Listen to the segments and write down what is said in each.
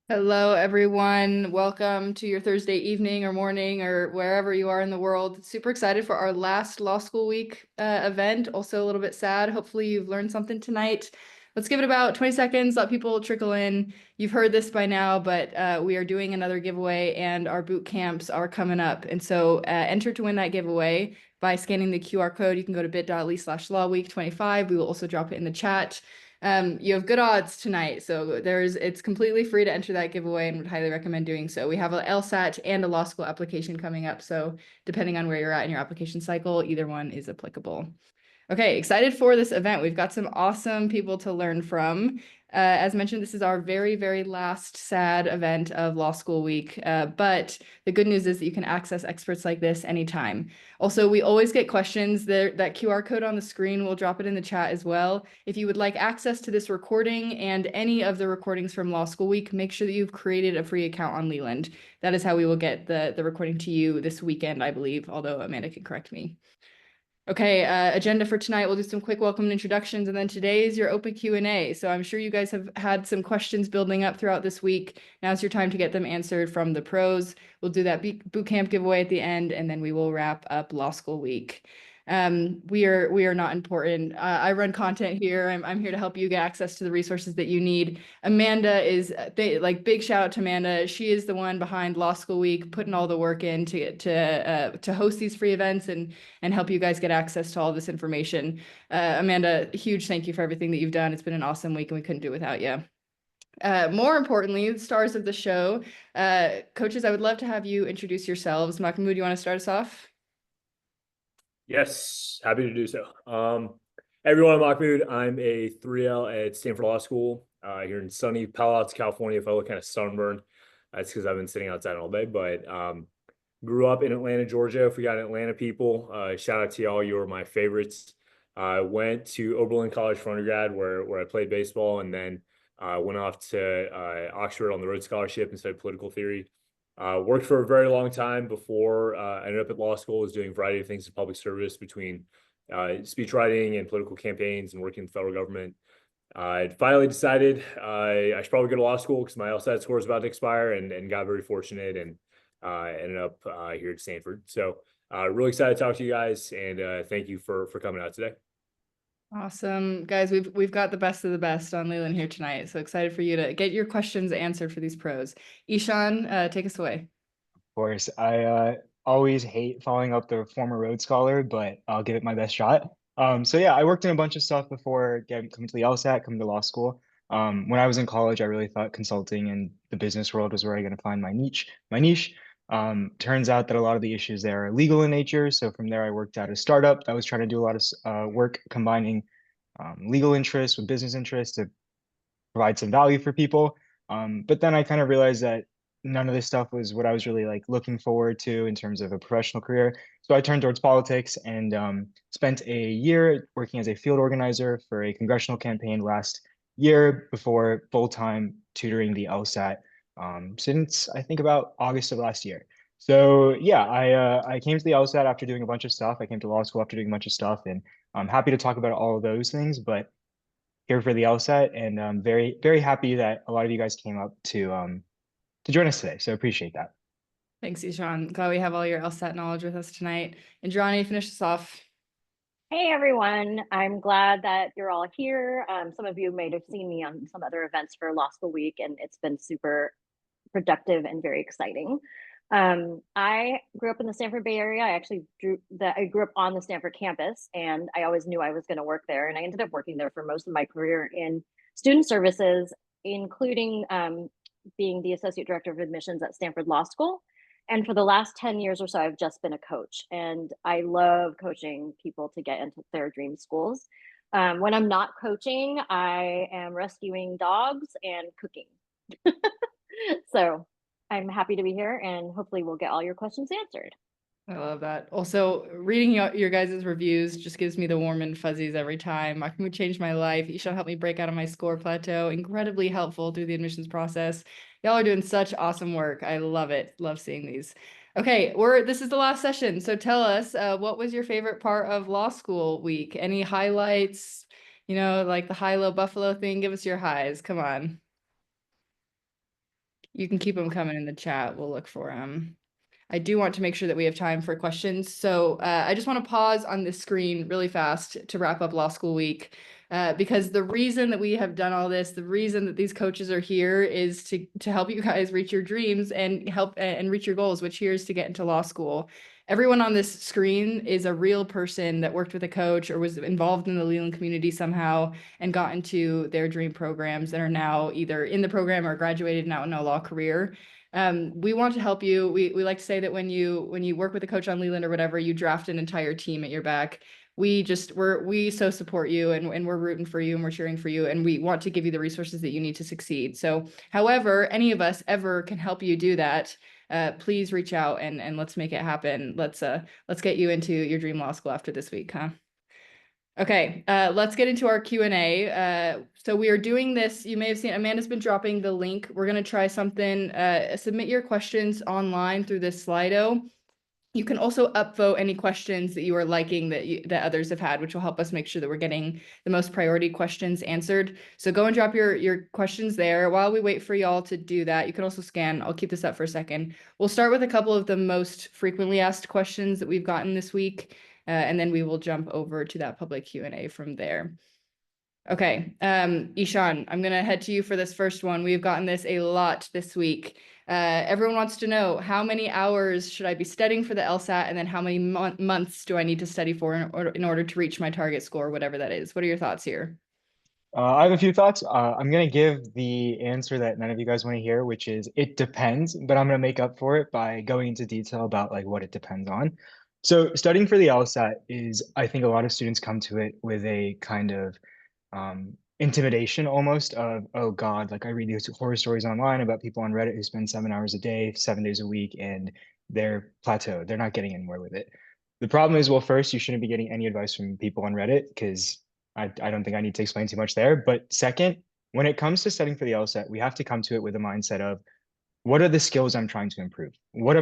Hello, everyone. Welcome to your Thursday evening or morning or wherever you are in the world. Super excited for our last law school week event. Also a little bit sad. Hopefully you've learned something tonight. Let's give it about 20 seconds, let people trickle in. You've heard this by now, but we are doing another giveaway and our boot camps are coming up. And so enter to win that giveaway by scanning the QR code. You can go to bit.ly/lawweek25. We will also drop it in the chat. You have good odds tonight, so it's completely free to enter that giveaway and would highly recommend doing so. We have a LSAT and a law school application coming up, so depending on where you're at in your application cycle, either one is applicable. Okay, excited for this event. We've got some awesome people to learn from. As mentioned, this is our very, very last sad event of law school week. But the good news is that you can access experts like this anytime. Also, we always get questions. That QR code on the screen, we'll drop it in the chat as well. If you would like access to this recording and any of the recordings from law school week, make sure that you've created a free account on Leland. That is how we will get the recording to you this weekend, I believe, although Amanda can correct me. Okay, agenda for tonight, we'll do some quick welcome and introductions, and then today is your open Q&A. So I'm sure you guys have had some questions building up throughout this week. Now's your time to get them answered from the pros. We'll do that boot camp giveaway at the end, and then we will wrap up law school week. We are not important. I run content here. I'm here to help you get access to the resources that you need. Amanda is big shout out to Amanda. She is the one behind Law School Week, putting all the work in to host these free events and help you guys get access to all this information. Amanda, huge thank you for everything that you've done. It's been an awesome week and we couldn't do it without you. More importantly, the stars of the show, coaches, I would love to have you introduce yourselves. Machmud, you want to start us off? Yes, happy to do so. Everyone, I'm Machmud. I'm a 3L at Stanford Law School here in sunny Palo Alto, California. If I look kind of sunburned, that's because I've been sitting outside all day. But grew up in Atlanta, Georgia. If we got Atlanta people, shout out to y'all. You were my favorites. I went to Oberlin College for undergrad where I played baseball, and then went off to Oxford on the Rhodes Scholarship and studied political theory. Worked for a very long time before I ended up at law school. Was doing a variety of things in public service between speech writing and political campaigns and working in the federal government. I finally decided I should probably go to law school because my LSAT score is about to expire, and got very fortunate and ended up here at Stanford. So really excited to talk to you guys, and thank you for coming out today. Awesome. Guys, we've got the best of the best on Leland here tonight. So excited for you to get your questions answered for these pros. Eshaan, take us away. Course. I always hate following up the former Rhodes Scholar, but I'll give it my best shot. So yeah, I worked in a bunch of stuff before coming to the LSAT, coming to law school. When I was in college, I really thought consulting and the business world was where I'm going to find my niche. Turns out that a lot of the issues there are legal in nature. So from there, I worked at a startup that was trying to do a lot of work combining legal interests with business interests to provide some value for people. But then I kind of realized that none of this stuff was what I was really like looking forward to in terms of a professional career. So I turned towards politics and spent a year working as a field organizer for a congressional campaign last year before full-time tutoring the LSAT since I think about August of last year. So yeah, I came to the LSAT after doing a bunch of stuff. I came to law school after doing a bunch of stuff, and I'm happy to talk about all of those things. But here for the LSAT, and I'm very, very happy that a lot of you guys came up to join us today. So appreciate that. Thanks, Eshaan. Glad we have all your LSAT knowledge with us tonight. Indrani, finish us off. Hey everyone, I'm glad that you're all here. Some of you may have seen me on some other events for Law School Week, and it's been super productive and very exciting. I grew up in the Stanford Bay Area. I grew up on the Stanford campus, and I always knew I was going to work there. And I ended up working there for most of my career in student services, including being the associate director of admissions at Stanford Law School. And for the last 10 years or so, I've just been a coach, and I love coaching people to get into their dream schools. When I'm not coaching, I am rescuing dogs and cooking. So I'm happy to be here, and hopefully we'll get all your questions answered. I love that. Also, reading your guys' reviews just gives me the warm and fuzzies every time. Machmud changed my life. Eshaan helped me break out of my score plateau. Incredibly helpful through the admissions process. Y'all are doing such awesome work. I love it. Love seeing these. Okay, this is the last session. So tell us, what was your favorite part of law school week? Any highlights? Like the high-low buffalo thing? Give us your highs. Come on. You can keep them coming in the chat. We'll look for them. I do want to make sure that we have time for questions. So I just want to pause on this screen really fast to wrap up law school week. Because the reason that we have done all this, the reason that these coaches are here is to help you guys reach your dreams and help and reach your goals, which here is to get into law school. Everyone on this screen is a real person that worked with a coach or was involved in the Leland community somehow and got into their dream programs and are now either in the program or graduated and out in a law career. We want to help you. We like to say that when you work with a coach on Leland or whatever, you draft an entire team at your back. We so support you and we're rooting for you and we're cheering for you and we want to give you the resources that you need to succeed. So however any of us ever can help you do that, please reach out and let's make it happen. Let's get you into your dream law school after this week, huh? Okay, let's get into our Q&A. So we are doing this, you may have seen Amanda's been dropping the link. We're gonna try something, submit your questions online through this Slido. You can also upvote any questions that you are liking that others have had, which will help us make sure that we're getting the most priority questions answered. So go and drop your questions there. While we wait for y'all to do that, you can also scan. I'll keep this up for a second. We'll start with a couple of the most frequently asked questions that we've gotten this week, and then we will jump over to that public Q&A from there. Okay, Eshaan, I'm gonna head to you for this first one. We've gotten this a lot this week. Everyone wants to know how many hours should I be studying for the LSAT, and then how many months do I need to study for in order to reach my target score, whatever that is. What are your thoughts here? I have a few thoughts. I'm going to give the answer that none of you guys want to hear, which is it depends, but I'm going to make up for it by going into detail about like what it depends on. So studying for the LSAT is, I think a lot of students come to it with a kind of intimidation almost of, oh God, like I read these horror stories online about people on Reddit who spend 7 hours a day, 7 days a week, and they're plateaued. They're not getting anywhere with it. The problem is, well, first, you shouldn't be getting any advice from people on Reddit because I don't think I need to explain too much there. But second, when it comes to studying for the LSAT, we have to come to it with a mindset of what are the skills I'm trying to improve? What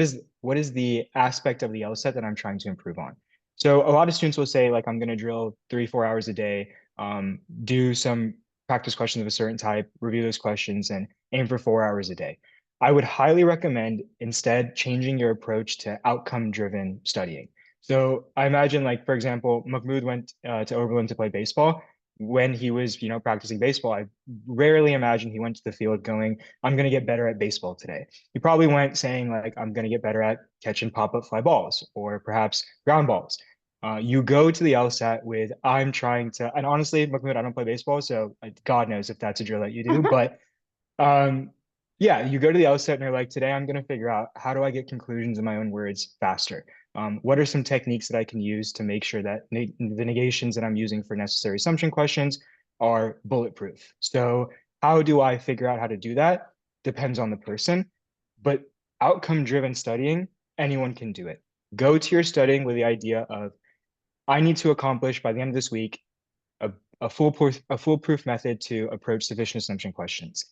is the aspect of the LSAT that I'm trying to improve on? So a lot of students will say, like, I'm going to drill 3-4 hours a day, do some practice questions of a certain type, review those questions, and aim for 4 hours a day. I would highly recommend instead changing your approach to outcome-driven studying. So I imagine, like, for example, Machmud went to Oberlin to play baseball. When he was, practicing baseball, I rarely imagine he went to the field going, I'm going to get better at baseball today. He probably went saying, like, I'm going to get better at catching pop-up fly balls or perhaps ground balls. You go to the LSAT with, I'm trying to, and honestly, Mahmoud, I don't play baseball, so God knows if that's a drill that you do, but yeah, you go to the LSAT and you're like, today I'm going to figure out how do I get conclusions in my own words faster? What are some techniques that I can use to make sure that the negations that I'm using for necessary assumption questions are bulletproof? So how do I figure out how to do that? Depends on the person, but outcome-driven studying, anyone can do it. Go to your studying with the idea of, I need to accomplish by the end of this week a foolproof method to approach sufficient assumption questions.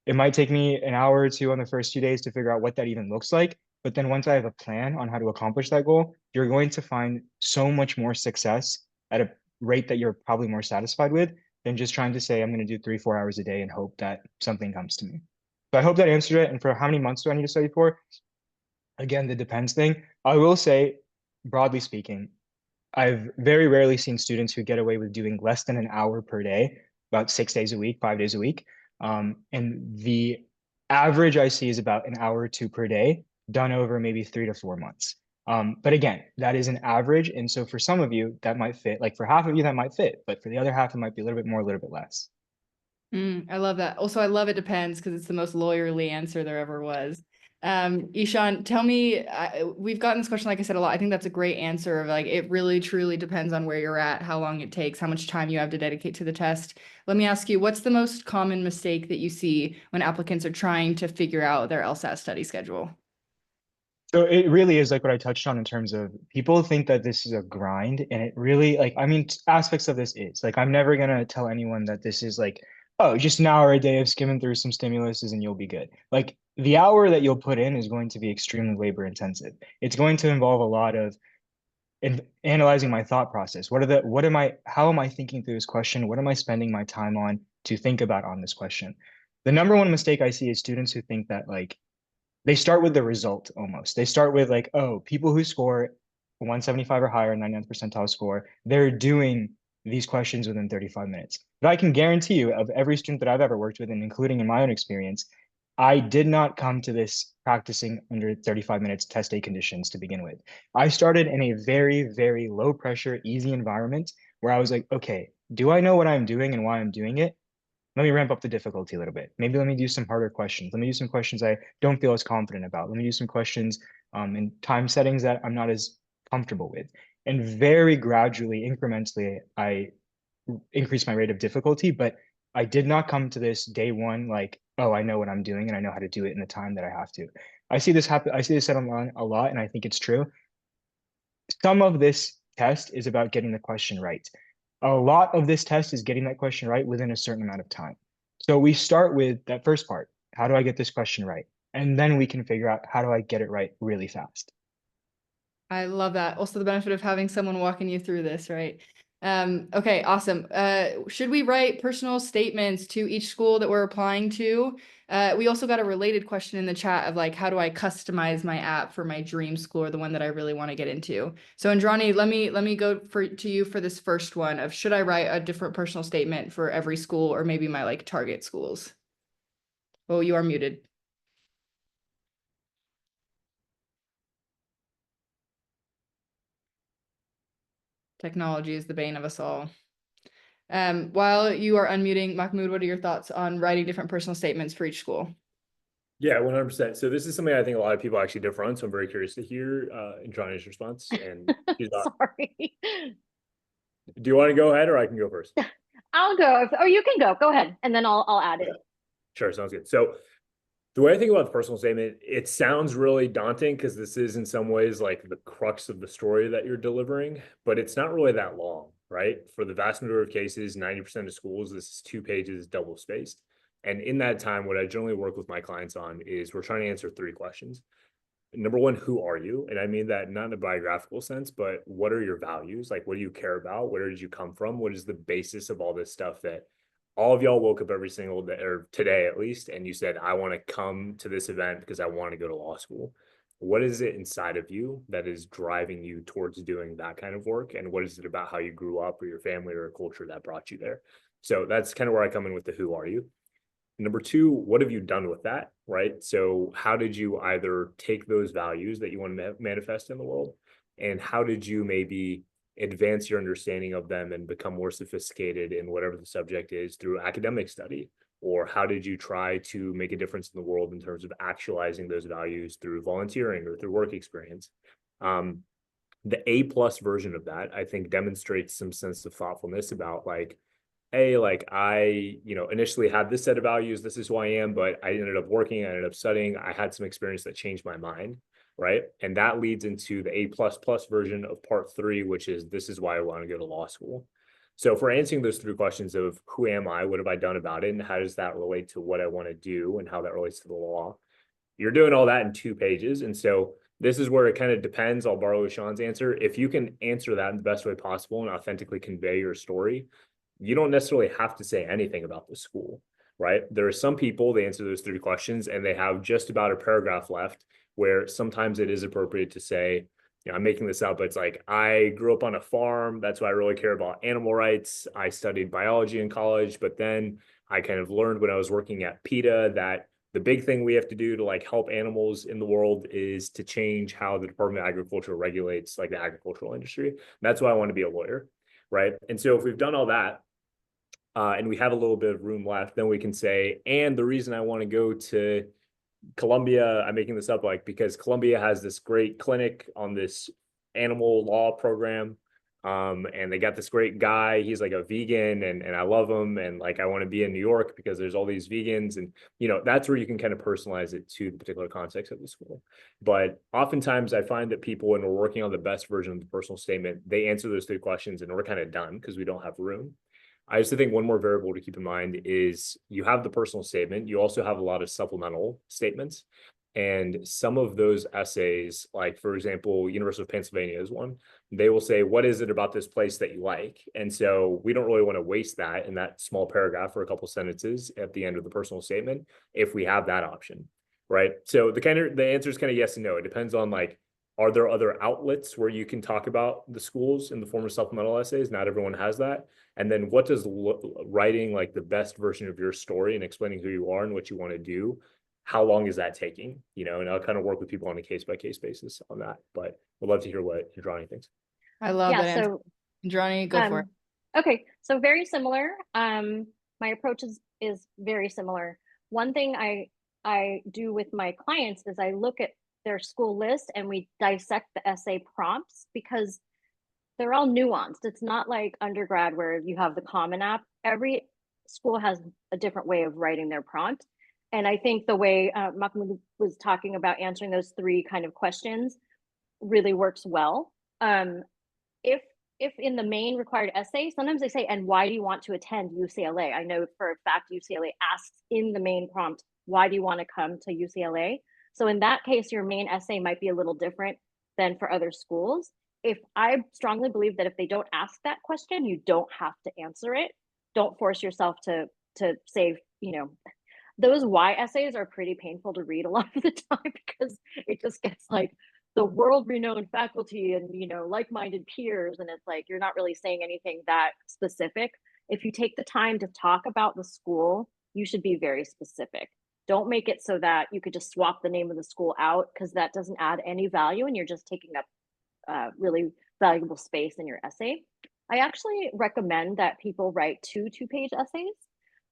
It might take me an hour or two on the first few days to figure out what that even looks like. But then once I have a plan on how to accomplish that goal, you're going to find so much more success at a rate that you're probably more satisfied with than just trying to say, I'm going to do 3-4 hours a day and hope that something comes to me. So I hope that answered it. And for how many months do I need to study for? Again, the depends thing. I will say, broadly speaking, I've very rarely seen students who get away with doing less than an hour per day, about 6 days a week, 5 days a week. And the average I see is about an hour or two per day, done over maybe 3 to 4 months. But again, that is an average. And so for some of you, that might fit. Like for half of you, that might fit. But for the other half, it might be a little bit more, a little bit less. I love that. Also, I love it depends because it's the most lawyerly answer there ever was. Eshaan, tell me, we've gotten this question, like I said, a lot. I think that's a great answer of like, it really truly depends on where you're at, how long it takes, how much time you have to dedicate to the test. Let me ask you, what's the most common mistake that you see when applicants are trying to figure out their LSAT study schedule? So it really is like what I touched on in terms of people think that this is a grind, and it really, like, I mean, aspects of this is like, I'm never gonna tell anyone that this is like, oh, just an hour a day of skimming through some stimuluses and you'll be good. Like the hour that you'll put in is going to be extremely labor intensive. It's going to involve a lot of analyzing my thought process. How am I thinking through this question? What am I spending my time on to think about on this question? The number one mistake I see is students who think that like they start with the result almost. They start with like, oh, people who score 175 or higher, 99th percentile score, they're doing these questions within 35 minutes. But I can guarantee you, of every student that I've ever worked with, and including in my own experience, I did not come to this practicing under 35 minutes test day conditions to begin with. I started in a very, very low pressure, easy environment where I was like, okay, do I know what I'm doing and why I'm doing it? Let me ramp up the difficulty a little bit. Maybe let me do some harder questions. Let me do some questions I don't feel as confident about. Let me do some questions in time settings that I'm not as comfortable with. And very gradually, incrementally, I increased my rate of difficulty, but I did not come to this day one like, oh, I know what I'm doing and I know how to do it in the time that I have to. I see this happen. I see this said online a lot, and I think it's true. Some of this test is about getting the question right. A lot of this test is getting that question right within a certain amount of time. So we start with that first part. How do I get this question right? And then we can figure out how do I get it right really fast. I love that. Also the benefit of having someone walking you through this, right? Okay, awesome. Should we write personal statements to each school that we're applying to? We also got a related question in the chat of like, how do I customize my app for my dream school or the one that I really want to get into? So Indrani, let me go to you for this first one of should I write a different personal statement for every school or maybe my like target schools? Oh, you are muted. Technology is the bane of us all. While you are unmuting, Mahmoud, what are your thoughts on writing different personal statements for each school? Yeah, 100%. So this is something I think a lot of people actually differ on. So I'm very curious to hear Indrani's response. And Sorry. do you want to go ahead or I can go first? I'll go. Oh, you can go. Go ahead, and then I'll add it. Sure, sounds good. So the way I think about the personal statement, it sounds really daunting because this is in some ways like the crux of the story that you're delivering, but it's not really that long, right? For the vast majority of cases, 90% of schools, this is 2 pages, double spaced. And in that time, what I generally work with my clients on is we're trying to answer 3 questions. Number one, who are you? And I mean that not in a biographical sense, but what are your values? Like, what do you care about? Where did you come from? What is the basis of all this stuff that all of y'all woke up every single day, or today at least, and you said, I want to come to this event because I want to go to law school? What is it inside of you that is driving you towards doing that kind of work? And what is it about how you grew up or your family or a culture that brought you there? So that's kind of where I come in with the who are you. Number 2, what have you done with that, right? So how did you either take those values that you want to manifest in the world, and how did you maybe advance your understanding of them and become more sophisticated in whatever the subject is through academic study? Or how did you try to make a difference in the world in terms of actualizing those values through volunteering or through work experience? The A+ version of that, I think, demonstrates some sense of thoughtfulness about like, hey, like I, initially had this set of values, this is who I am, but I ended up working, I ended up studying, I had some experience that changed my mind, right? And that leads into the A++ version of part 3, which is this is why I want to go to law school. So for answering those 3 questions of who am I, what have I done about it, and how does that relate to what I want to do and how that relates to the law, you're doing all that in 2 pages. And so this is where it kind of depends. I'll borrow Eshaan's answer. If you can answer that in the best way possible and authentically convey your story, you don't necessarily have to say anything about the school, right? There are some people, they answer those 3 questions and they have just about a paragraph left, where sometimes it is appropriate to say, I'm making this up, but it's like, I grew up on a farm. That's why I really care about animal rights. I studied biology in college, but then I kind of learned when I was working at PETA that the big thing we have to do to like help animals in the world is to change how the Department of Agriculture regulates like the agricultural industry. And that's why I want to be a lawyer, right? And so if we've done all that, and we have a little bit of room left, then we can say, and the reason I want to go to Columbia, I'm making this up, like, because Columbia has this great clinic on this animal law program. And they got this great guy, he's like a vegan and I love him. And like, I want to be in New York because there's all these vegans, and, that's where you can kind of personalize it to the particular context of the school. But oftentimes I find that people, when we're working on the best version of the personal statement, they answer those 3 questions and we're kind of done because we don't have room. I just think one more variable to keep in mind is you have the personal statement. You also have a lot of supplemental statements. And some of those essays, like, for example, University of Pennsylvania is one. they will say, what is it about this place that you like? And so we don't really want to waste that in that small paragraph or a couple sentences at the end of the personal statement if we have that option, right? So the answer is kind of yes and no. It depends on like, are there other outlets where you can talk about the schools in the form of supplemental essays? Not everyone has that. And then what does writing like the best version of your story and explaining who you are and what you want to do, how long is that taking? You know, and I'll kind of work with people on a case-by-case basis on that, but would love to hear what Indrani thinks. I love that answer. So Indrani, go for it. Okay, so very similar. My approach is very similar. One thing I do with my clients is I look at their school list and we dissect the essay prompts because they're all nuanced. It's not like undergrad where you have the Common App. Every school has a different way of writing their prompt. And I think the way Machmud was talking about answering those 3 kind of questions really works well. If in the main required essay, sometimes they say, and why do you want to attend UCLA? I know for a fact UCLA asks in the main prompt, why do you want to come to UCLA? So in that case, your main essay might be a little different than for other schools. If I strongly believe that if they don't ask that question, you don't have to answer it. Don't force yourself to say, you know, those why essays are pretty painful to read a lot of the time because it just gets like, the world-renowned faculty and, you know, like-minded peers, and it's like you're not really saying anything that specific. If you take the time to talk about the school, you should be very specific. Don't make it so that you could just swap the name of the school out because that doesn't add any value and you're just taking up really valuable space in your essay. I actually recommend that people write 2 two-page essays.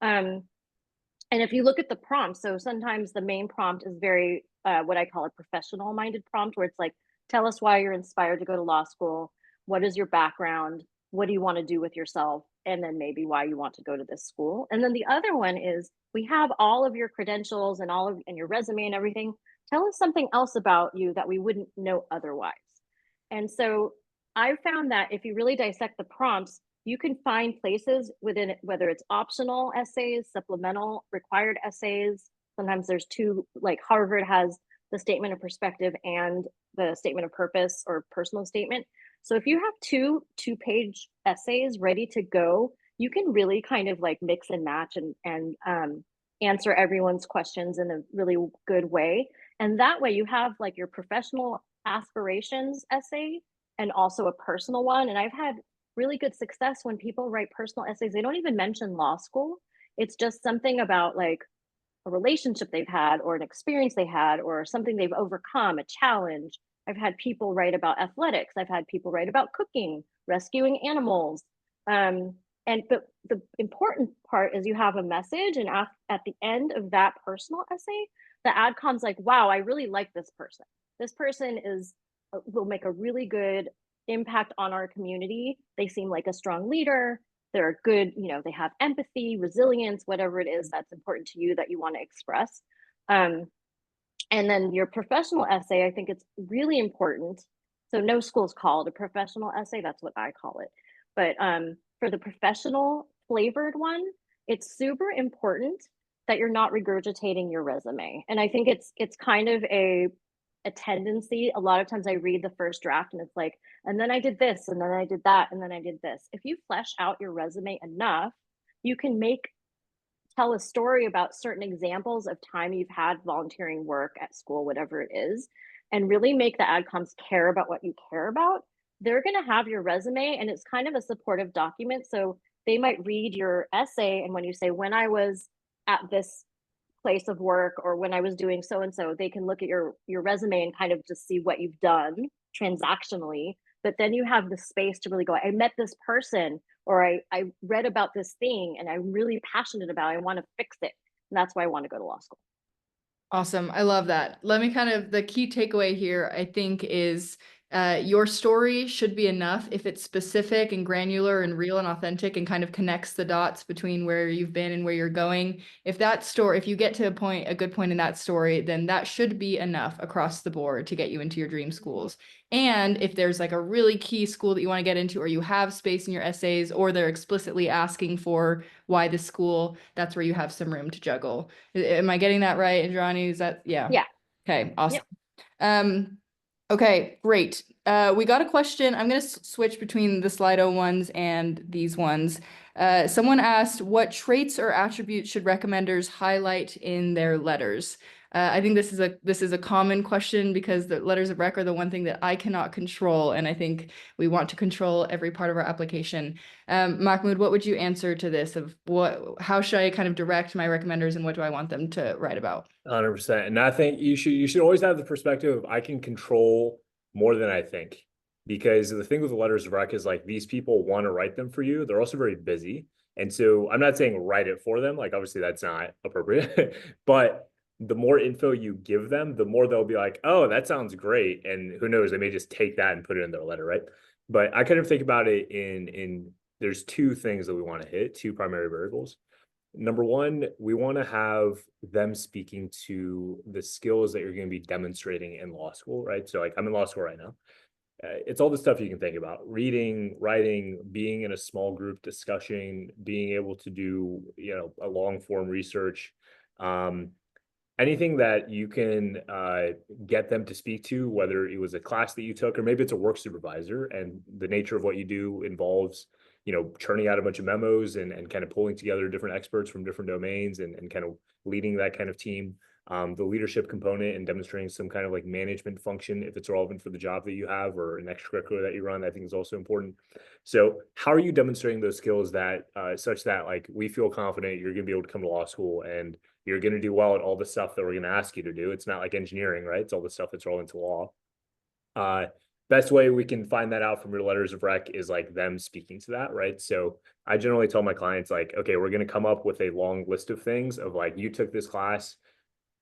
And if you look at the prompt, so sometimes the main prompt is very what I call a professional minded prompt, where it's like, tell us why you're inspired to go to law school. What is your background? What do you want to do with yourself? And then maybe why you want to go to this school. And then the other one is, we have all of your credentials and and your resume and everything. Tell us something else about you that we wouldn't know otherwise. And so I found that if you really dissect the prompts, you can find places within it, whether it's optional essays, supplemental required essays. Sometimes there's 2, like Harvard has the statement of perspective and the statement of purpose or personal statement. So if you have 2 two-page essays ready to go, you can really kind of like mix and match and answer everyone's questions in a really good way. And that way you have like your professional aspirations essay and also a personal one. And I've had really good success when people write personal essays. They don't even mention law school. It's just something about like a relationship they've had or an experience they had or something they've overcome, a challenge. I've had people write about athletics. I've had people write about cooking, rescuing animals. But the important part is you have a message, and at the end of that personal essay, the adcom's like, wow, I really like this person. This person will make a really good impact on our community. They seem like a strong leader. They're good, you know, they have empathy, resilience, whatever it is that's important to you that you want to express. And then your professional essay, I think it's really important. So no school's called a professional essay. That's what I call it. But for the professional flavored one, it's super important that you're not regurgitating your resume. And I think it's kind of a tendency. A lot of times I read the first draft and it's like, and then I did this, and then I did that, and then I did this. If you flesh out your resume enough, you can tell a story about certain examples of time you've had volunteering work at school, whatever it is, and really make the adcoms care about what you care about. They're going to have your resume, and it's kind of a supportive document. So they might read your essay, and when you say, when I was at this place of work or when I was doing so and so, they can look at your resume and kind of just see what you've done transactionally. But then you have the space to really go, I met this person, or I read about this thing and I'm really passionate about it. I want to fix it. And that's why I want to go to law school. Awesome. I love that. Let me the key takeaway here, I think, is your story should be enough if it's specific and granular and real and authentic and kind of connects the dots between where you've been and where you're going. If you get to a good point in that story, then that should be enough across the board to get you into your dream schools. And if there's like a really key school that you want to get into, or you have space in your essays, or they're explicitly asking for why the school, that's where you have some room to juggle. Am I getting that right, Indrani? Is that, yeah. Yeah. Okay, awesome. Yep. Okay, great. We got a question. I'm going to switch between the Slido ones and these ones. Someone asked, what traits or attributes should recommenders highlight in their letters? I think this is a common question because the letters of rec are the one thing that I cannot control, and I think we want to control every part of our application. Mahmoud, what would you answer to this? How should I kind of direct my recommenders, and what do I want them to write about? 100%. And I think you should always have the perspective of I can control more than I think. Because the thing with the letters of rec is like these people want to write them for you. They're also very busy. And so I'm not saying write it for them. Like obviously that's not appropriate. But the more info you give them, the more they'll be like, oh, that sounds great. And who knows, they may just take that and put it in their letter, right? But I kind of think about it in there's two things that we want to hit, two primary variables. Number one, we want to have them speaking to the skills that you're going to be demonstrating in law school, right? So like I'm in law school right now. It's all the stuff you can think about: reading, writing, being in a small group discussion, being able to do, a long form research, anything that you can get them to speak to, whether it was a class that you took, or maybe it's a work supervisor and the nature of what you do involves, churning out a bunch of memos and kind of pulling together different experts from different domains and kind of leading that kind of team. The leadership component and demonstrating some kind of like management function, if it's relevant for the job that you have or an extracurricular that you run, I think is also important. So how are you demonstrating those skills that such that like we feel confident you're going to be able to come to law school and you're going to do well at all the stuff that we're going to ask you to do? It's not like engineering, right? It's all the stuff that's relevant to law. Best way we can find that out from your letters of rec is like them speaking to that, right? So I generally tell my clients like, okay, we're going to come up with a long list of things of like, you took this class,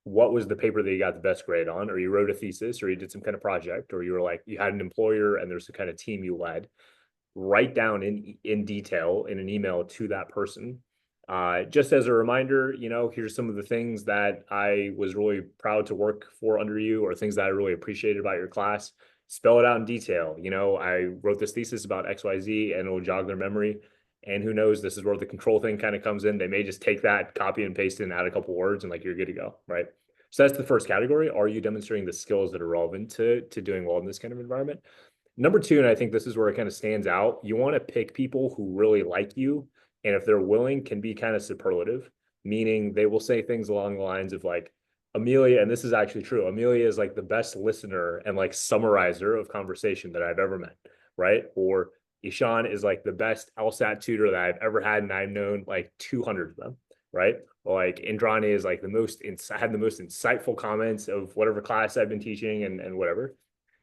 what was the paper that you got the best grade on, or you wrote a thesis, or you did some kind of project, or you were like, you had an employer and there's a kind of team you led. Write down in detail in an email to that person. Just as a reminder, here's some of the things that I was really proud to work for under you, or things that I really appreciated about your class. Spell it out in detail. I wrote this thesis about XYZ and it'll jog their memory. And who knows, this is where the control thing kind of comes in. They may just take that, copy and paste it and add a couple words and like, you're good to go, right? So that's the first category. Are you demonstrating the skills that are relevant to doing well in this kind of environment? Number two, and I think this is where it kind of stands out, you want to pick people who really like you. And if they're willing, can be kind of superlative, meaning they will say things along the lines of like, Amelia, and this is actually true, Amelia is like the best listener and like summarizer of conversation that I've ever met, right? Or Eshaan is like the best LSAT tutor that I've ever had, and I've known like 200 of them, right? Or like Indrani is like had the most insightful comments of whatever class I've been teaching and whatever.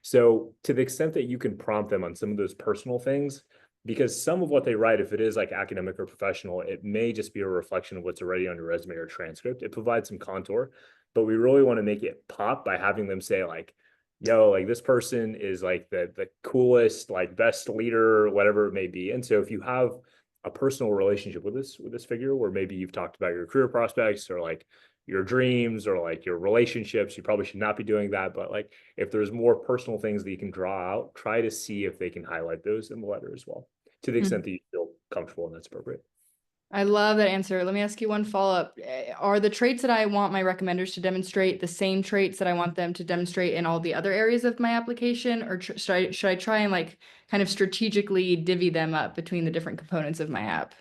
So to the extent that you can prompt them on some of those personal things, because some of what they write, if it is like academic or professional, it may just be a reflection of what's already on your resume or transcript. It provides some contour, but we really want to make it pop by having them say like, yo, like this person is like the coolest, like best leader, whatever it may be. And so if you have a personal relationship with this figure, where maybe you've talked about your career prospects or like your dreams or like your relationships, you probably should not be doing that. But like if there's more personal things that you can draw out, try to see if they can highlight those in the letter as well, to the extent that you feel comfortable and that's appropriate. I love that answer. Let me ask you one follow-up. Are the traits that I want my recommenders to demonstrate the same traits that I want them to demonstrate in all the other areas of my application? Or should I try and like kind of strategically divvy them up between the different components of my app?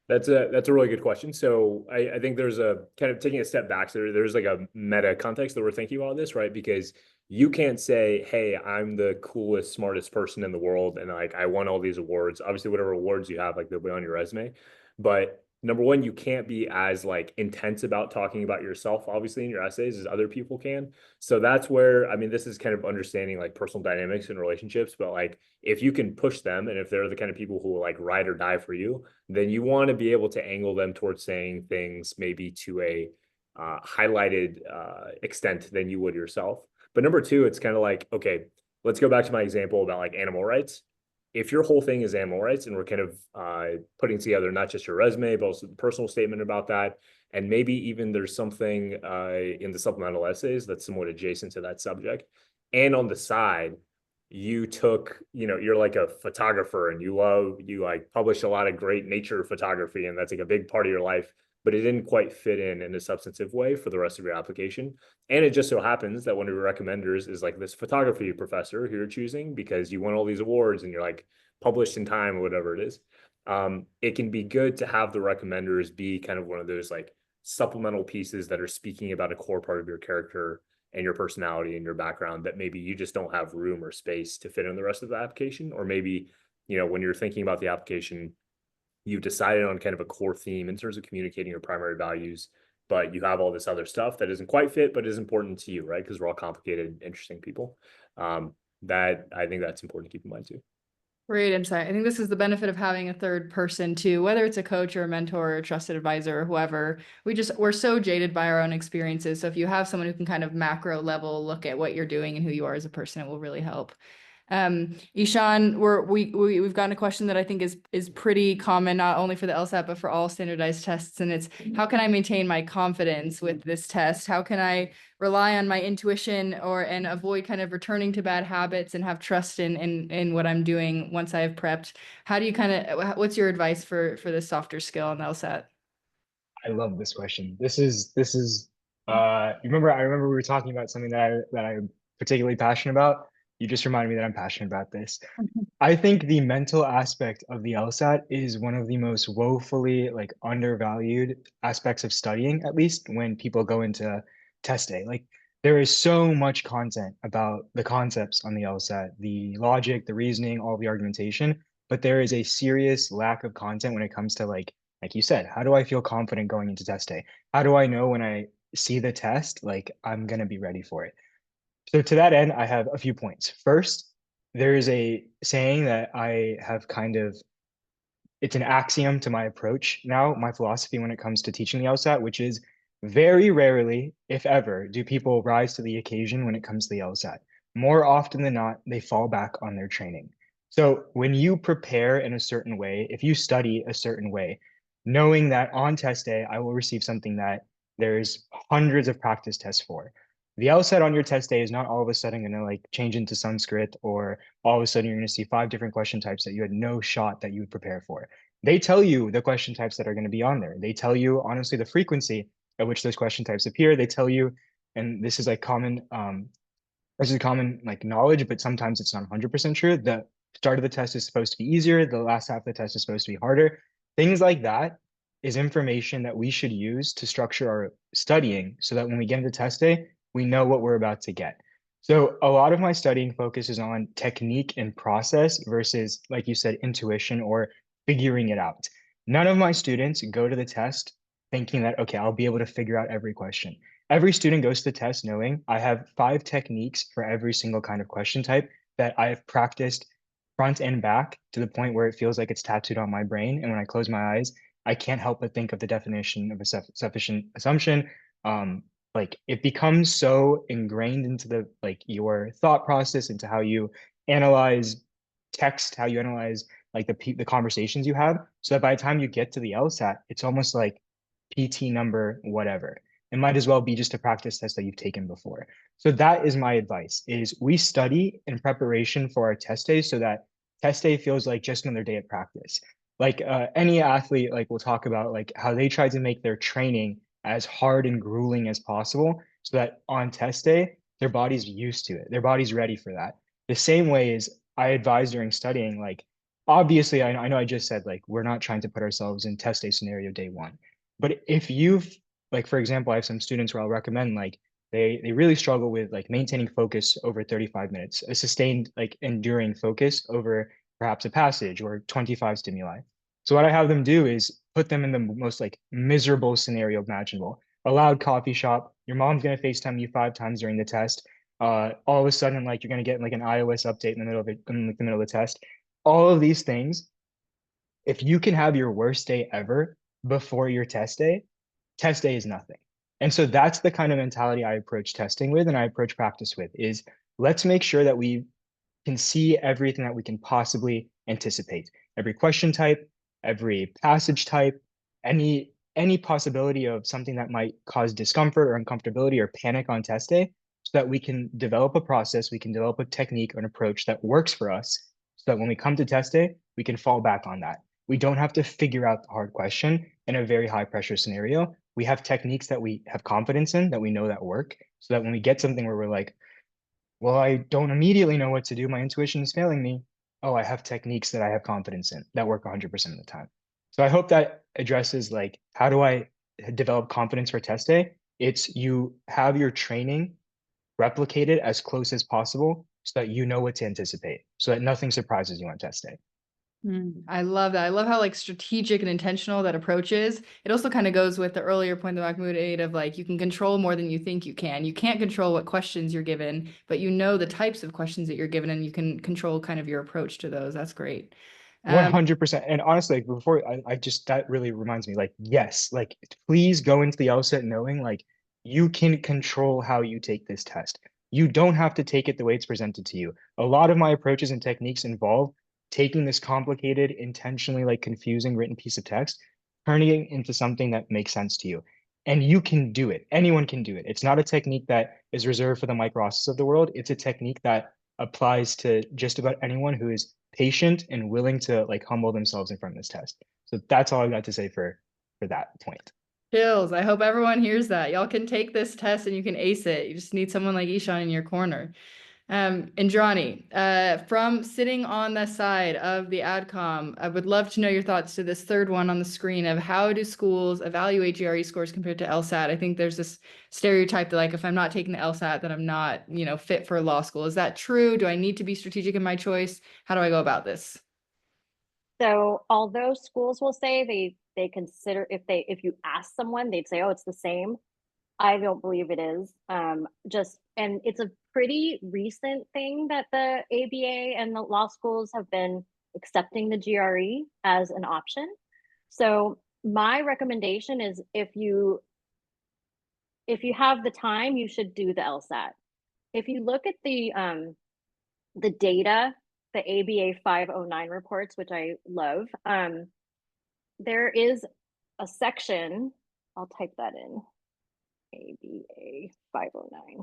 That's a really good question. So I think there's a kind of taking a step back. So there's like a meta context that we're thinking about this, right? Because you can't say, hey, I'm the coolest, smartest person in the world, and like I won all these awards. Obviously, whatever awards you have, like they'll be on your resume. But number one, you can't be as like intense about talking about yourself, obviously, in your essays as other people can. So that's where, I mean, this is kind of understanding like personal dynamics and relationships, but like if you can push them and if they're the kind of people who will like ride or die for you, then you want to be able to angle them towards saying things maybe to a highlighted extent than you would yourself. But number two, it's kind of like, okay, let's go back to my example about like animal rights. If your whole thing is animal rights and we're kind of putting together not just your resume, but also the personal statement about that, and maybe even there's something in the supplemental essays that's somewhat adjacent to that subject. And on the side, you took, you're like a photographer and you like publish a lot of great nature photography, and that's like a big part of your life. but it didn't quite fit in a substantive way for the rest of your application. And it just so happens that one of your recommenders is like this photography professor who you're choosing because you won all these awards and you're like published in Time or whatever it is. It can be good to have the recommenders be kind of one of those like supplemental pieces that are speaking about a core part of your character and your personality and your background that maybe you just don't have room or space to fit in the rest of the application. Or maybe, you know, when you're thinking about the application, you've decided on kind of a core theme in terms of communicating your primary values, but you have all this other stuff that isn't quite fit, but is important to you, right? Because we're all complicated, interesting people. That I think that's important to keep in mind too. Great insight. I think this is the benefit of having a third person too, whether it's a coach or a mentor or a trusted advisor or whoever. We're so jaded by our own experiences. So if you have someone who can kind of macro level look at what you're doing and who you are as a person, it will really help. Eshaan, we've gotten a question that I think is pretty common, not only for the LSAT, but for all standardized tests. And it's, how can I maintain my confidence with this test? How can I rely on my intuition and avoid kind of returning to bad habits and have trust in what I'm doing once I have prepped? How do you what's your advice for this softer skill in the LSAT? I love this question. I remember we were talking about something that I'm particularly passionate about. You just reminded me that I'm passionate about this. I think the mental aspect of the LSAT is one of the most woefully like undervalued aspects of studying, at least when people go into test day. Like there is so much content about the concepts on the LSAT, the logic, the reasoning, all the argumentation, but there is a serious lack of content when it comes to like you said, how do I feel confident going into test day? How do I know when I see the test, like I'm gonna be ready for it? So to that end, I have a few points. First, there is a saying that I have it's an axiom to my approach now, my philosophy when it comes to teaching the LSAT, which is very rarely, if ever, do people rise to the occasion when it comes to the LSAT. More often than not, they fall back on their training. So when you prepare in a certain way, if you study a certain way, knowing that on test day, I will receive something that there's hundreds of practice tests for. The LSAT on your test day is not all of a sudden going to like change into Sanskrit, or all of a sudden you're going to see 5 different question types that you had no shot that you would prepare for. They tell you the question types that are going to be on there. They tell you honestly the frequency at which those question types appear. They tell you, and this is common like knowledge, but sometimes it's not 100% true. The start of the test is supposed to be easier. The last half of the test is supposed to be harder. Things like that is information that we should use to structure our studying so that when we get into test day, we know what we're about to get. So a lot of my studying focuses on technique and process versus, like you said, intuition or figuring it out. None of my students go to the test thinking that, okay, I'll be able to figure out every question. Every student goes to the test knowing I have 5 techniques for every single kind of question type that I have practiced front and back to the point where it feels like it's tattooed on my brain. And when I close my eyes, I can't help but think of the definition of a sufficient assumption. Like it becomes so ingrained into the like your thought process, into how you analyze text, how you analyze like the conversations you have, so that by the time you get to the LSAT, it's almost like PT number whatever. It might as well be just a practice test that you've taken before. So that is my advice: is we study in preparation for our test days so that test day feels like just another day at practice. Like any athlete, like we'll talk about like how they try to make their training as hard and grueling as possible so that on test day, their body's used to it. Their body's ready for that. The same way is I advise during studying, like, obviously, I know I just said, like, we're not trying to put ourselves in test day scenario day one. But if you've, like, for example, I have some students where I'll recommend, like, they really struggle with like maintaining focus over 35 minutes, a sustained, like, enduring focus over perhaps a passage or 25 stimuli. So what I have them do is put them in the most like miserable scenario imaginable. A loud coffee shop, your mom's gonna FaceTime you 5 times during the test. All of a sudden, like you're gonna get like an iOS update in the middle of it, in like the middle of the test. All of these things, if you can have your worst day ever before your test day is nothing. And so that's the kind of mentality I approach testing with and I approach practice with is let's make sure that we can see everything that we can possibly anticipate. Every question type, every passage type, any possibility of something that might cause discomfort or uncomfortability or panic on test day, so that we can develop a process, we can develop a technique or an approach that works for us, so that when we come to test day, we can fall back on that. We don't have to figure out the hard question. in a very high pressure scenario, we have techniques that we have confidence in, that we know that work, so that when we get something where we're like, well, I don't immediately know what to do, my intuition is failing me. Oh, I have techniques that I have confidence in that work 100% of the time. So I hope that addresses like, how do I develop confidence for test day? It's you have your training replicated as close as possible so that you know what to anticipate, so that nothing surprises you on test day. I love that. I love how like strategic and intentional that approach is. It also kind of goes with the earlier point that Machmud made of like you can control more than you think you can. You can't control what questions you're given, but you know the types of questions that you're given and you can control kind of your approach to those. That's great. 100%. And honestly, before I just, that really reminds me, like, yes, like, please go into the LSAT knowing like you can control how you take this test. You don't have to take it the way it's presented to you. A lot of my approaches and techniques involve taking this complicated, intentionally like confusing written piece of text, turning it into something that makes sense to you. And you can do it. Anyone can do it. It's not a technique that is reserved for the Mike Rosses of the world. It's a technique that applies to just about anyone who is patient and willing to like humble themselves in front of this test. So that's all I got to say for that point. Chills. I hope everyone hears that. Y'all can take this test and you can ace it. You just need someone like Eshaan in your corner. Indrani, from sitting on the side of the AdCom, I would love to know your thoughts to this third one on the screen of how do schools evaluate GRE scores compared to LSAT? I think there's this stereotype that like if I'm not taking the LSAT, then I'm not, fit for law school. Is that true? Do I need to be strategic in my choice? How do I go about this? So although schools will say they consider, if you ask someone, they'd say, oh, it's the same. I don't believe it is. And it's a pretty recent thing that the ABA and the law schools have been accepting the GRE as an option. So my recommendation is if you have the time, you should do the LSAT. If you look at the data, the ABA 509 reports, which I love, there is a section, I'll type that in, ABA 509.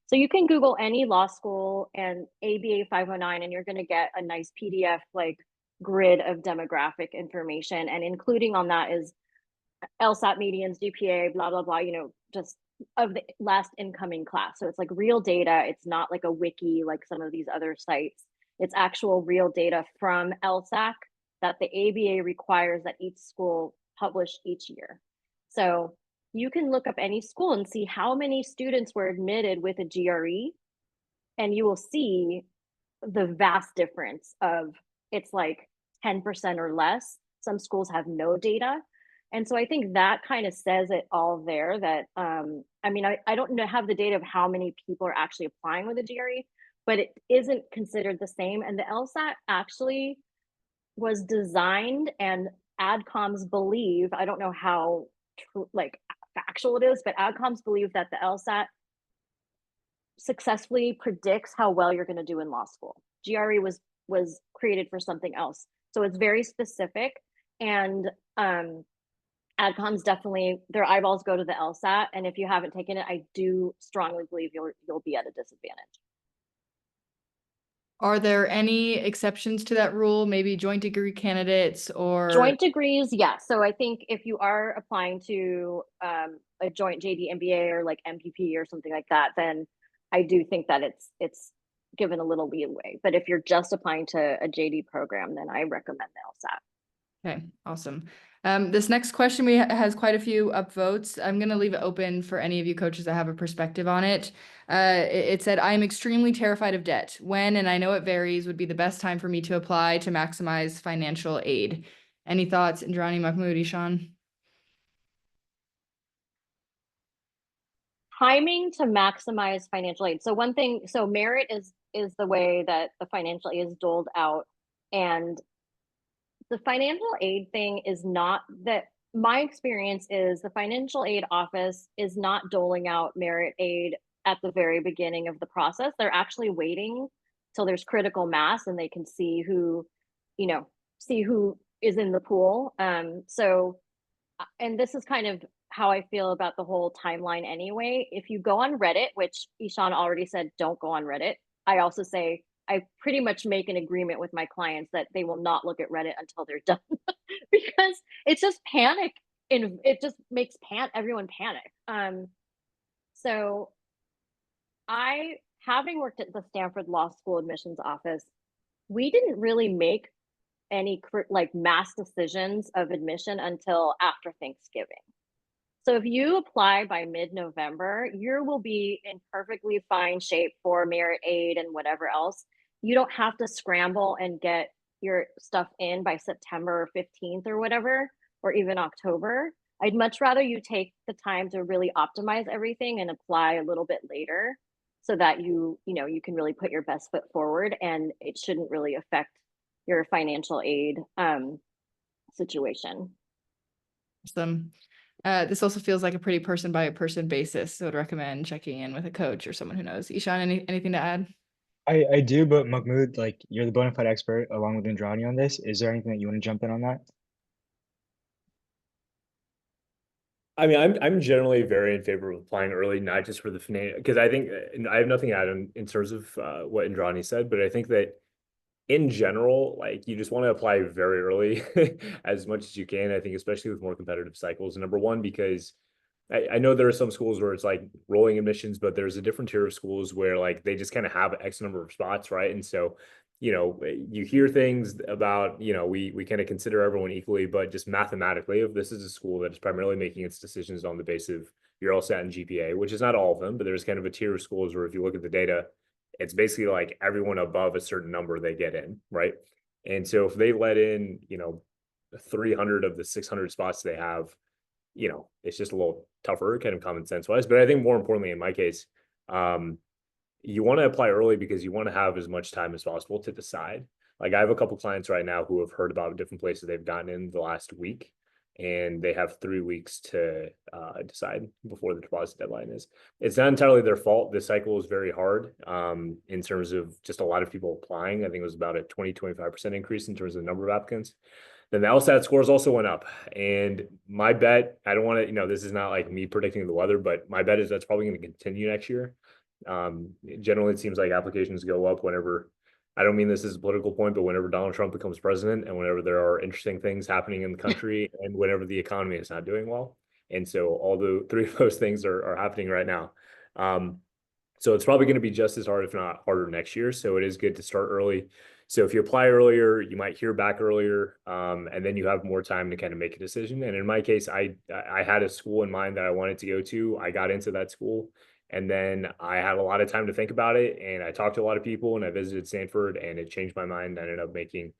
So you can Google any law school and ABA 509, and you're going to get a nice PDF like grid of demographic information. And including on that is LSAT medians, GPA, blah, blah, blah, just of the last incoming class. So it's like real data. It's not like a wiki like some of these other sites. It's actual real data from LSAC that the ABA requires that each school publish each year. So you can look up any school and see how many students were admitted with a GRE, and you will see the vast difference of it's like 10% or less. Some schools have no data. And so I think that kind of says it all there that, I don't have the data of how many people are actually applying with a GRE, but it isn't considered the same. And the LSAT actually was designed, and AdComs believe, I don't know how factual it is, but AdComs believe that the LSAT successfully predicts how well you're going to do in law school. GRE was created for something else. So it's very specific, and AdComs definitely, their eyeballs go to the LSAT, and if you haven't taken it, I do strongly believe you'll be at a disadvantage. Are there any exceptions to that rule? Maybe joint degree candidates or joint degrees? Yeah. So I think if you are applying to a joint JD MBA or like MPP or something like that, then I do think that it's given a little leeway. But if you're just applying to a JD program, then I recommend the LSAT. Okay, awesome. This next question has quite a few upvotes. I'm going to leave it open for any of you coaches that have a perspective on it. It said, I'm extremely terrified of debt. When, and I know it varies, would be the best time for me to apply to maximize financial aid? Any thoughts, Indrani, Machmud, Eshaan? Timing to maximize financial aid. So one thing, so merit is the way that the financial aid is doled out, and the financial aid thing is not that. My experience is the financial aid office is not doling out merit aid at the very beginning of the process. They're actually waiting till there's critical mass and they can see who is in the pool. So, and this is kind of how I feel about the whole timeline anyway. If you go on Reddit, which Eshaan already said, don't go on Reddit. I also say, I pretty much make an agreement with my clients that they will not look at Reddit until they're done because it's just panic. it just makes everyone panic. So I, having worked at the Stanford Law School admissions office, we didn't really make any like mass decisions of admission until after Thanksgiving. So if you apply by mid-November, you will be in perfectly fine shape for merit aid and whatever else. You don't have to scramble and get your stuff in by September 15th or whatever, or even October. I'd much rather you take the time to really optimize everything and apply a little bit later so that you can really put your best foot forward, and it shouldn't really affect your financial aid situation. Awesome. This also feels like a pretty person by person basis, so I'd recommend checking in with a coach or someone who knows. Eshaan, anything to add? I do, but Mahmoud, like you're the bona fide expert along with Indrani on this. Is there anything that you want to jump in on that? I mean, I'm generally very in favor of applying early, not just for the financial, because I think, and I have nothing to add in terms of what Indrani said, but I think that in general, like you just want to apply very early as much as you can. I think, especially with more competitive cycles. Number one, because I know there are some schools where it's like rolling admissions, but there's a different tier of schools where like they just kind of have X number of spots, right? And so, you hear things about, we kind of consider everyone equally, but just mathematically, if this is a school that is primarily making its decisions on the basis of your LSAT and GPA, which is not all of them, but there's kind of a tier of schools where if you look at the data, it's basically like everyone above a certain number they get in, right? And so if they let in, 300 of the 600 spots they have, it's just a little tougher, kind of common sense wise. But I think more importantly, in my case, you want to apply early because you want to have as much time as possible to decide. Like I have a couple clients right now who have heard about different places they've gotten in the last week, and they have 3 weeks to decide before the deposit deadline is. It's not entirely their fault. This cycle is very hard in terms of just a lot of people applying. I think it was about a 20-25% increase in terms of the number of applicants. Then the LSAT scores also went up. And my bet, I don't want to, this is not like me predicting the weather, but my bet is that's probably going to continue next year. Generally, it seems like applications go up whenever, I don't mean this as a political point, but whenever Donald Trump becomes president and whenever there are interesting things happening in the country and whenever the economy is not doing well. And so all the three of those things are happening right now. So it's probably going to be just as hard, if not harder, next year. So it is good to start early. So if you apply earlier, you might hear back earlier, and then you have more time to kind of make a decision. And in my case, I had a school in mind that I wanted to go to. I got into that school, and then I had a lot of time to think about it. And I talked to a lot of people, and I visited Stanford, and it changed my mind. I ended up making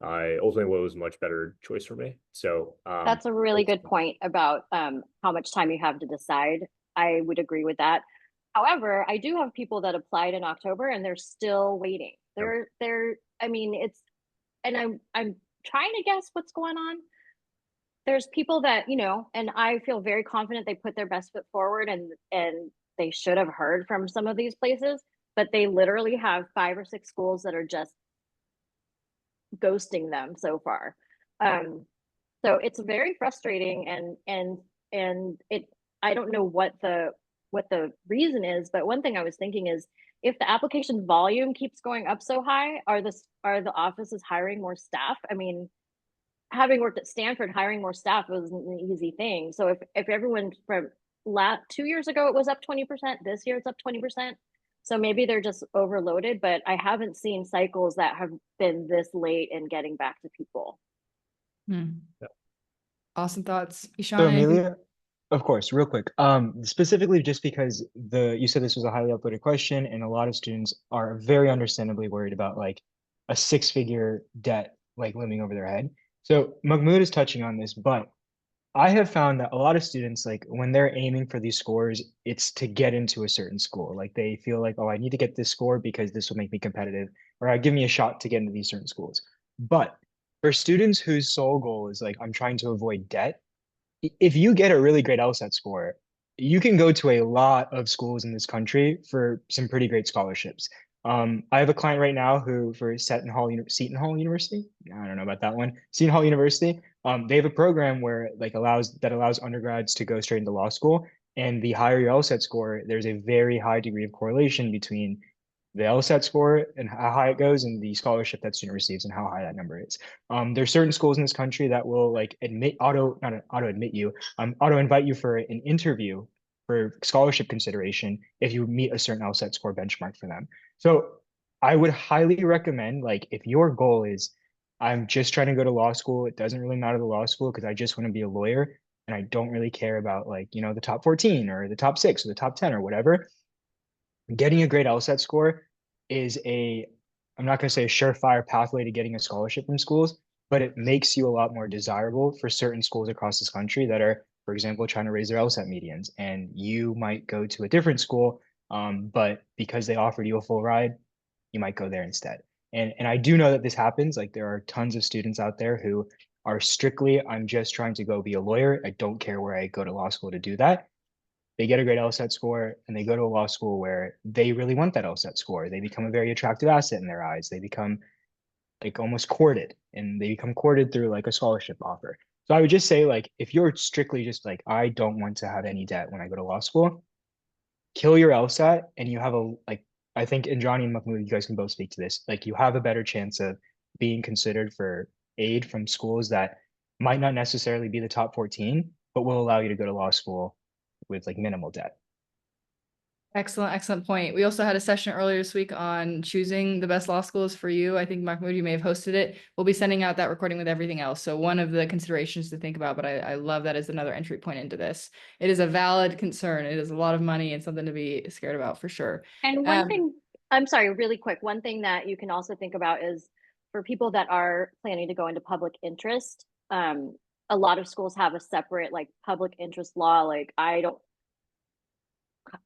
ultimately what was a much better choice for me. So that's a really good point about how much time you have to decide. I would agree with that. However, I do have people that applied in October and they're still waiting. I mean, and I'm trying to guess what's going on. There's people that, and I feel very confident they put their best foot forward, and they should have heard from some of these places, but they literally have 5 or 6 schools that are just ghosting them so far. So it's very frustrating, and I don't know what the reason is, but one thing I was thinking is, if the application volume keeps going up so high, are the offices hiring more staff? I mean, having worked at Stanford, hiring more staff was an easy thing. So if everyone from 2 years ago it was up 20%, this year it's up 20%. So maybe they're just overloaded, but I haven't seen cycles that have been this late in getting back to people. Yeah. Awesome thoughts. Eshaan, So Amelia, of course, real quick. Specifically just because you said this was a highly uploaded question, and a lot of students are very understandably worried about like a 6-figure debt like looming over their head. So Mahmoud is touching on this, but I have found that a lot of students, like when they're aiming for these scores, it's to get into a certain school. Like they feel like, oh, I need to get this score because this will make me competitive, or give me a shot to get into these certain schools. But for students whose sole goal is like, I'm trying to avoid debt, if you get a really great LSAT score, you can go to a lot of schools in this country for some pretty great scholarships. I have a client right now who for Seton Hall University. I don't know about that one. Seton Hall University. They have a program where like allows undergrads to go straight into law school. And the higher your LSAT score, there's a very high degree of correlation between the LSAT score and how high it goes, and the scholarship that student receives and how high that number is. There's certain schools in this country that will like not auto admit you, auto invite you for an interview for scholarship consideration if you meet a certain LSAT score benchmark for them. So I would highly recommend, like, if your goal is, I'm just trying to go to law school, it doesn't really matter the law school because I just want to be a lawyer and I don't really care about, like, the top 14 or the top 6 or the top 10 or whatever. Getting a great LSAT score is I'm not going to say a surefire pathway to getting a scholarship from schools, but it makes you a lot more desirable for certain schools across this country that are, for example, trying to raise their LSAT medians. And you might go to a different school, but because they offered you a full ride, you might go there instead. And I do know that this happens. Like, there are tons of students out there who are strictly, I'm just trying to go be a lawyer. I don't care where I go to law school to do that. They get a great LSAT score and they go to a law school where they really want that LSAT score. They become a very attractive asset in their eyes. They become like almost courted, and they become courted through like a scholarship offer. So I would just say, like, if you're strictly just like, I don't want to have any debt when I go to law school, kill your LSAT and you have I think Indrani and Machmud, you guys can both speak to this. Like, you have a better chance of being considered for aid from schools that might not necessarily be the top 14, but will allow you to go to law school with like minimal debt. Excellent, excellent point. We also had a session earlier this week on choosing the best law schools for you. I think Mahmoud, you may have hosted it. We'll be sending out that recording with everything else. So one of the considerations to think about, but I love that as another entry point into this. It is a valid concern. It is a lot of money and something to be scared about for sure. And one thing, I'm sorry, really quick, one thing that you can also think about is for people that are planning to go into public interest, a lot of schools have a separate like public interest law, like I don't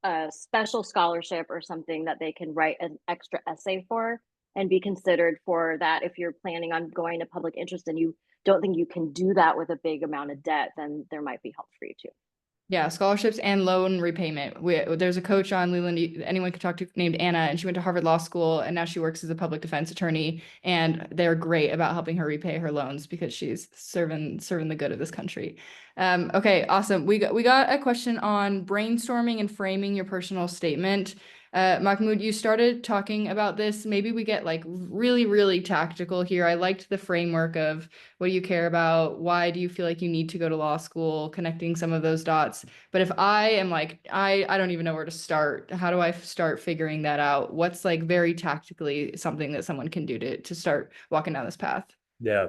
a special scholarship or something that they can write an extra essay for and be considered for that. If you're planning on going to public interest and you don't think you can do that with a big amount of debt, then there might be help for you too. Yeah, scholarships and loan repayment. There's a coach on Leland anyone could talk to named Anna, and she went to Harvard Law School and now she works as a public defense attorney, and they're great about helping her repay her loans because she's serving the good of this country. Okay, awesome. We got a question on brainstorming and framing your personal statement. Mahmoud, you started talking about this. Maybe we get like really, really tactical here. I liked the framework of what do you care about? Why do you feel like you need to go to law school? Connecting some of those dots. But if I am like, I don't even know where to start. How do I start figuring that out? What's like very tactically something that someone can do to start walking down this path? Yeah.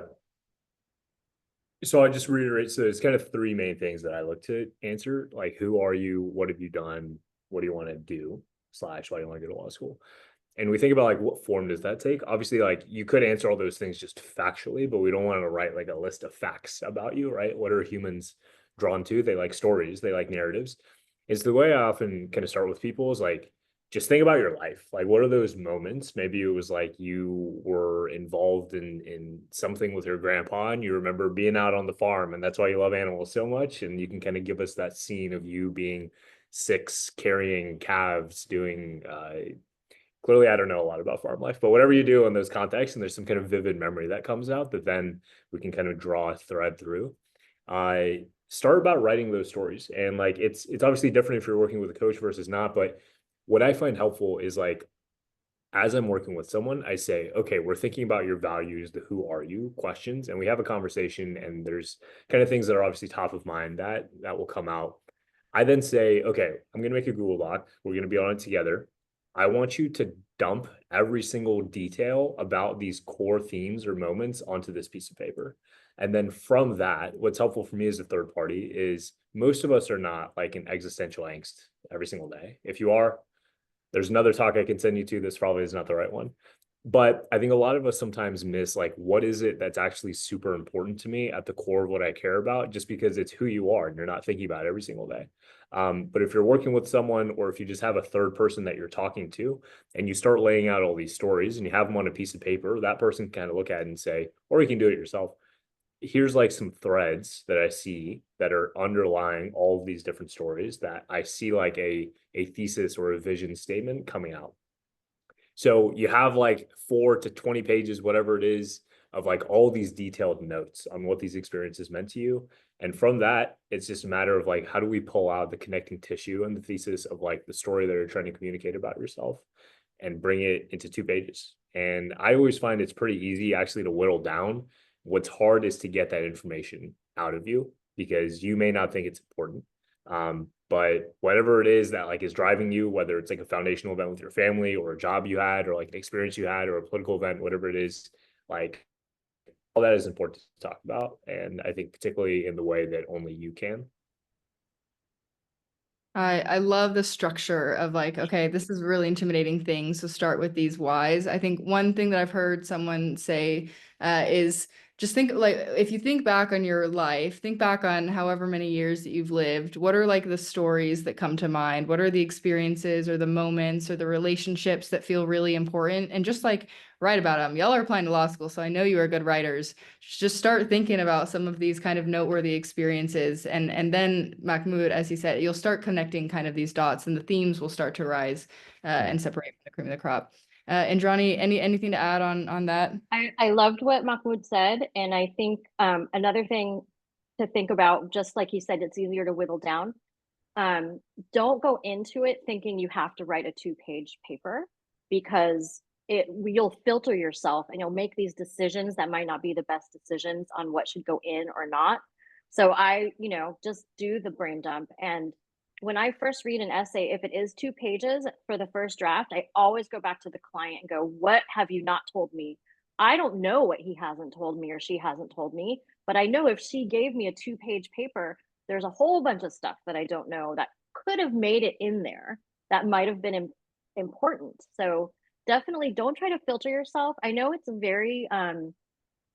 So I just reiterate, so there's kind of three main things that I look to answer, like who are you, what have you done, what do you want to do, / why do you want to go to law school? And we think about like what form does that take? Obviously, like you could answer all those things just factually, but we don't want to write like a list of facts about you, right? What are humans drawn to? They like stories, they like narratives. It's the way I often kind of start with people is like, just think about your life. Like, what are those moments? Maybe it was like you were involved in something with your grandpa and you remember being out on the farm and that's why you love animals so much. And you can kind of give us that scene of you being 6, carrying calves, doing clearly I don't know a lot about farm life, but whatever you do in those contexts, and there's some kind of vivid memory that comes out that then we can kind of draw a thread through. Start about writing those stories. And like it's obviously different if you're working with a coach versus not, but what I find helpful is like as I'm working with someone, I say, okay, we're thinking about your values, the who are you questions, and we have a conversation, and there's kind of things that are obviously top of mind that will come out. I then say, okay, I'm going to make a Google Doc. We're going to be on it together. I want you to dump every single detail about these core themes or moments onto this piece of paper. And then from that, what's helpful for me as a third party is most of us are not like in existential angst every single day. If you are, there's another talk I can send you to. This probably is not the right one. But I think a lot of us sometimes miss like, what is it that's actually super important to me at the core of what I care about, just because it's who you are and you're not thinking about it every single day. But if you're working with someone, or if you just have a third person that you're talking to and you start laying out all these stories and you have them on a piece of paper, that person can kind of look at it and say, or you can do it yourself. Here's like some threads that I see that are underlying all of these different stories that I see like a thesis or a vision statement coming out. So you have like 4 to 20 pages, whatever it is, of like all these detailed notes on what these experiences meant to you. And from that, it's just a matter of like, how do we pull out the connecting tissue and the thesis of like the story that you're trying to communicate about yourself? and bring it into 2 pages. And I always find it's pretty easy actually to whittle down. What's hard is to get that information out of you because you may not think it's important. But whatever it is that like is driving you, whether it's like a foundational event with your family or a job you had or like an experience you had or a political event, whatever it is, like all that is important to talk about. And I think particularly in the way that only you can. I love the structure of like, okay, this is a really intimidating thing. So start with these whys. I think one thing that I've heard someone say is just think like if you think back on your life, think back on however many years that you've lived. What are like the stories that come to mind? What are the experiences or the moments or the relationships that feel really important? And just like write about them. Y'all are applying to law school, so I know you are good writers. Just start thinking about some of these kind of noteworthy experiences, and then Mahmoud, as he said, you'll start connecting kind of these dots, and the themes will start to rise and separate from the cream of the crop. Indrani, anything to add on that? I loved what Mahmoud said, and I think another thing to think about, just like he said, it's easier to whittle down. Don't go into it thinking you have to write a 2-page paper because you'll filter yourself and you'll make these decisions that might not be the best decisions on what should go in or not. So just do the brain dump. And when I first read an essay, if it is 2 pages for the first draft, I always go back to the client and go, what have you not told me? I don't know what he hasn't told me or she hasn't told me, but I know if she gave me a 2-page paper, there's a whole bunch of stuff that I don't know that could have made it in there that might have been important. So definitely don't try to filter yourself. I know it's very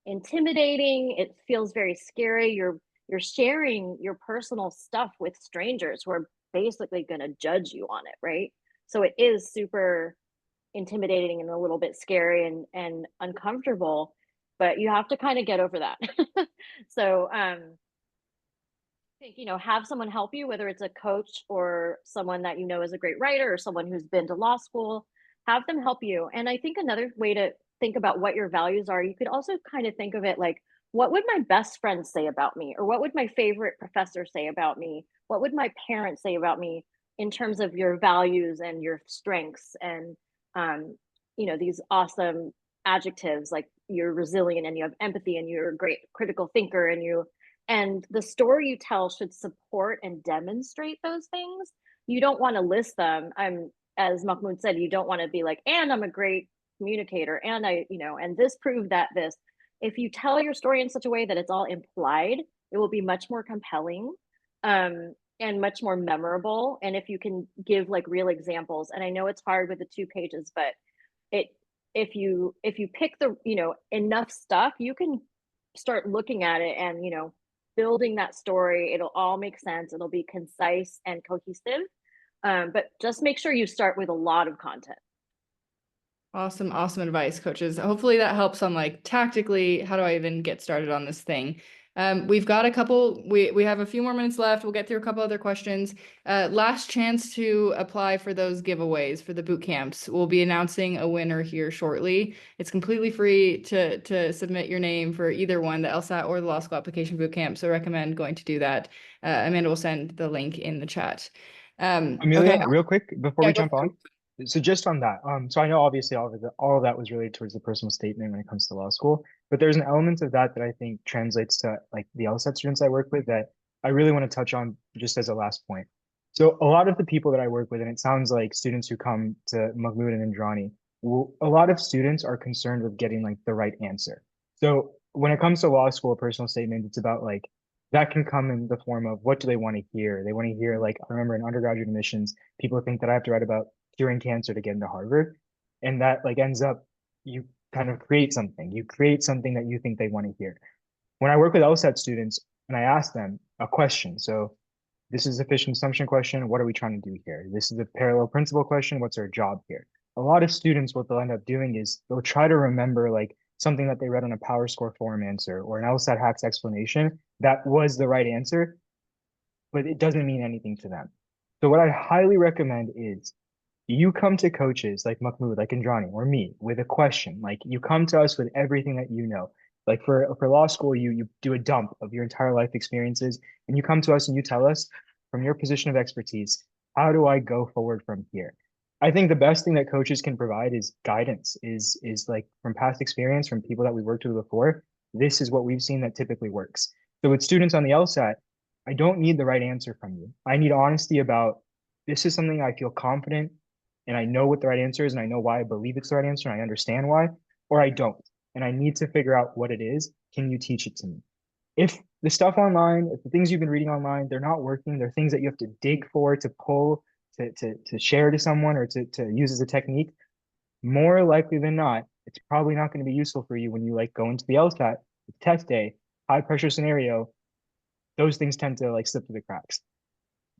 intimidating. It feels very scary. You're sharing your personal stuff with strangers who are basically going to judge you on it, right? So it is super intimidating and a little bit scary and uncomfortable, but you have to kind of get over that. So think have someone help you, whether it's a coach or someone that is a great writer or someone who's been to law school. Have them help you. And I think another way to think about what your values are, you could also kind of think of it like, what would my best friend say about me, or what would my favorite professor say about me, what would my parents say about me, in terms of your values and your strengths and these awesome adjectives like you're resilient and you have empathy and you're a great critical thinker and the story you tell should support and demonstrate those things. You don't want to list them. As Mahmoud said, you don't want to be like, and I'm a great communicator, and and this proved that this. If you tell your story in such a way that it's all implied, it will be much more compelling and much more memorable. And if you can give like real examples, and I know it's hard with the 2 pages, but if you pick the enough stuff, you can start looking at it and building that story. It'll all make sense. It'll be concise and cohesive. But just make sure you start with a lot of content. Awesome advice, coaches. Hopefully that helps on like tactically, how do I even get started on this thing? We've got we have a few more minutes left. We'll get through a couple other questions. Last chance to apply for those giveaways for the boot camps. We'll be announcing a winner here shortly. It's completely free to submit your name for either one, the LSAT or the law school application boot camp. So recommend going to do that. Amanda will send the link in the chat. Amelia, okay. real quick before we jump on. It. So just on that, so I know obviously all of that was related towards the personal statement when it comes to law school, but there's an element of that I think translates to like the LSAT students I work with that I really want to touch on just as a last point. So a lot of the people that I work with, and it sounds like students who come to Mahmoud and Indrani, a lot of students are concerned with getting like the right answer. So when it comes to law school, personal statement, it's about like that can come in the form of what do they want to hear? They want to hear, like, I remember in undergraduate admissions, people think that I have to write about curing cancer to get into Harvard. And that like ends up, you kind of create something. You create something that you think they want to hear. When I work with LSAT students and I ask them a question, so this is a efficient assumption question. What are we trying to do here? This is a parallel principle question. What's our job here? A lot of students, what they'll end up doing is they'll try to remember like something that they read on a Power Score form answer or an LSAT hacks explanation that was the right answer, but it doesn't mean anything to them. So what I highly recommend is you come to coaches like Mahmoud, like Indrani, or me with a question. Like you come to us with everything that you know. Like for law school, you do a dump of your entire life experiences, and you come to us and you tell us from your position of expertise, how do I go forward from here? I think the best thing that coaches can provide is guidance, is like from past experience, from people that we worked with before. This is what we've seen that typically works. So with students on the LSAT, I don't need the right answer from you. I need honesty about this is something I feel confident and I know what the right answer is and I know why I believe it's the right answer and I understand why, or I don't. And I need to figure out what it is. Can you teach it to me? If the stuff online, if the things you've been reading online, they're not working, they're things that you have to dig for, to pull, to share to someone or to use as a technique, more likely than not, it's probably not going to be useful for you when you like go into the LSAT, test day, high pressure scenario. Those things tend to like slip through the cracks.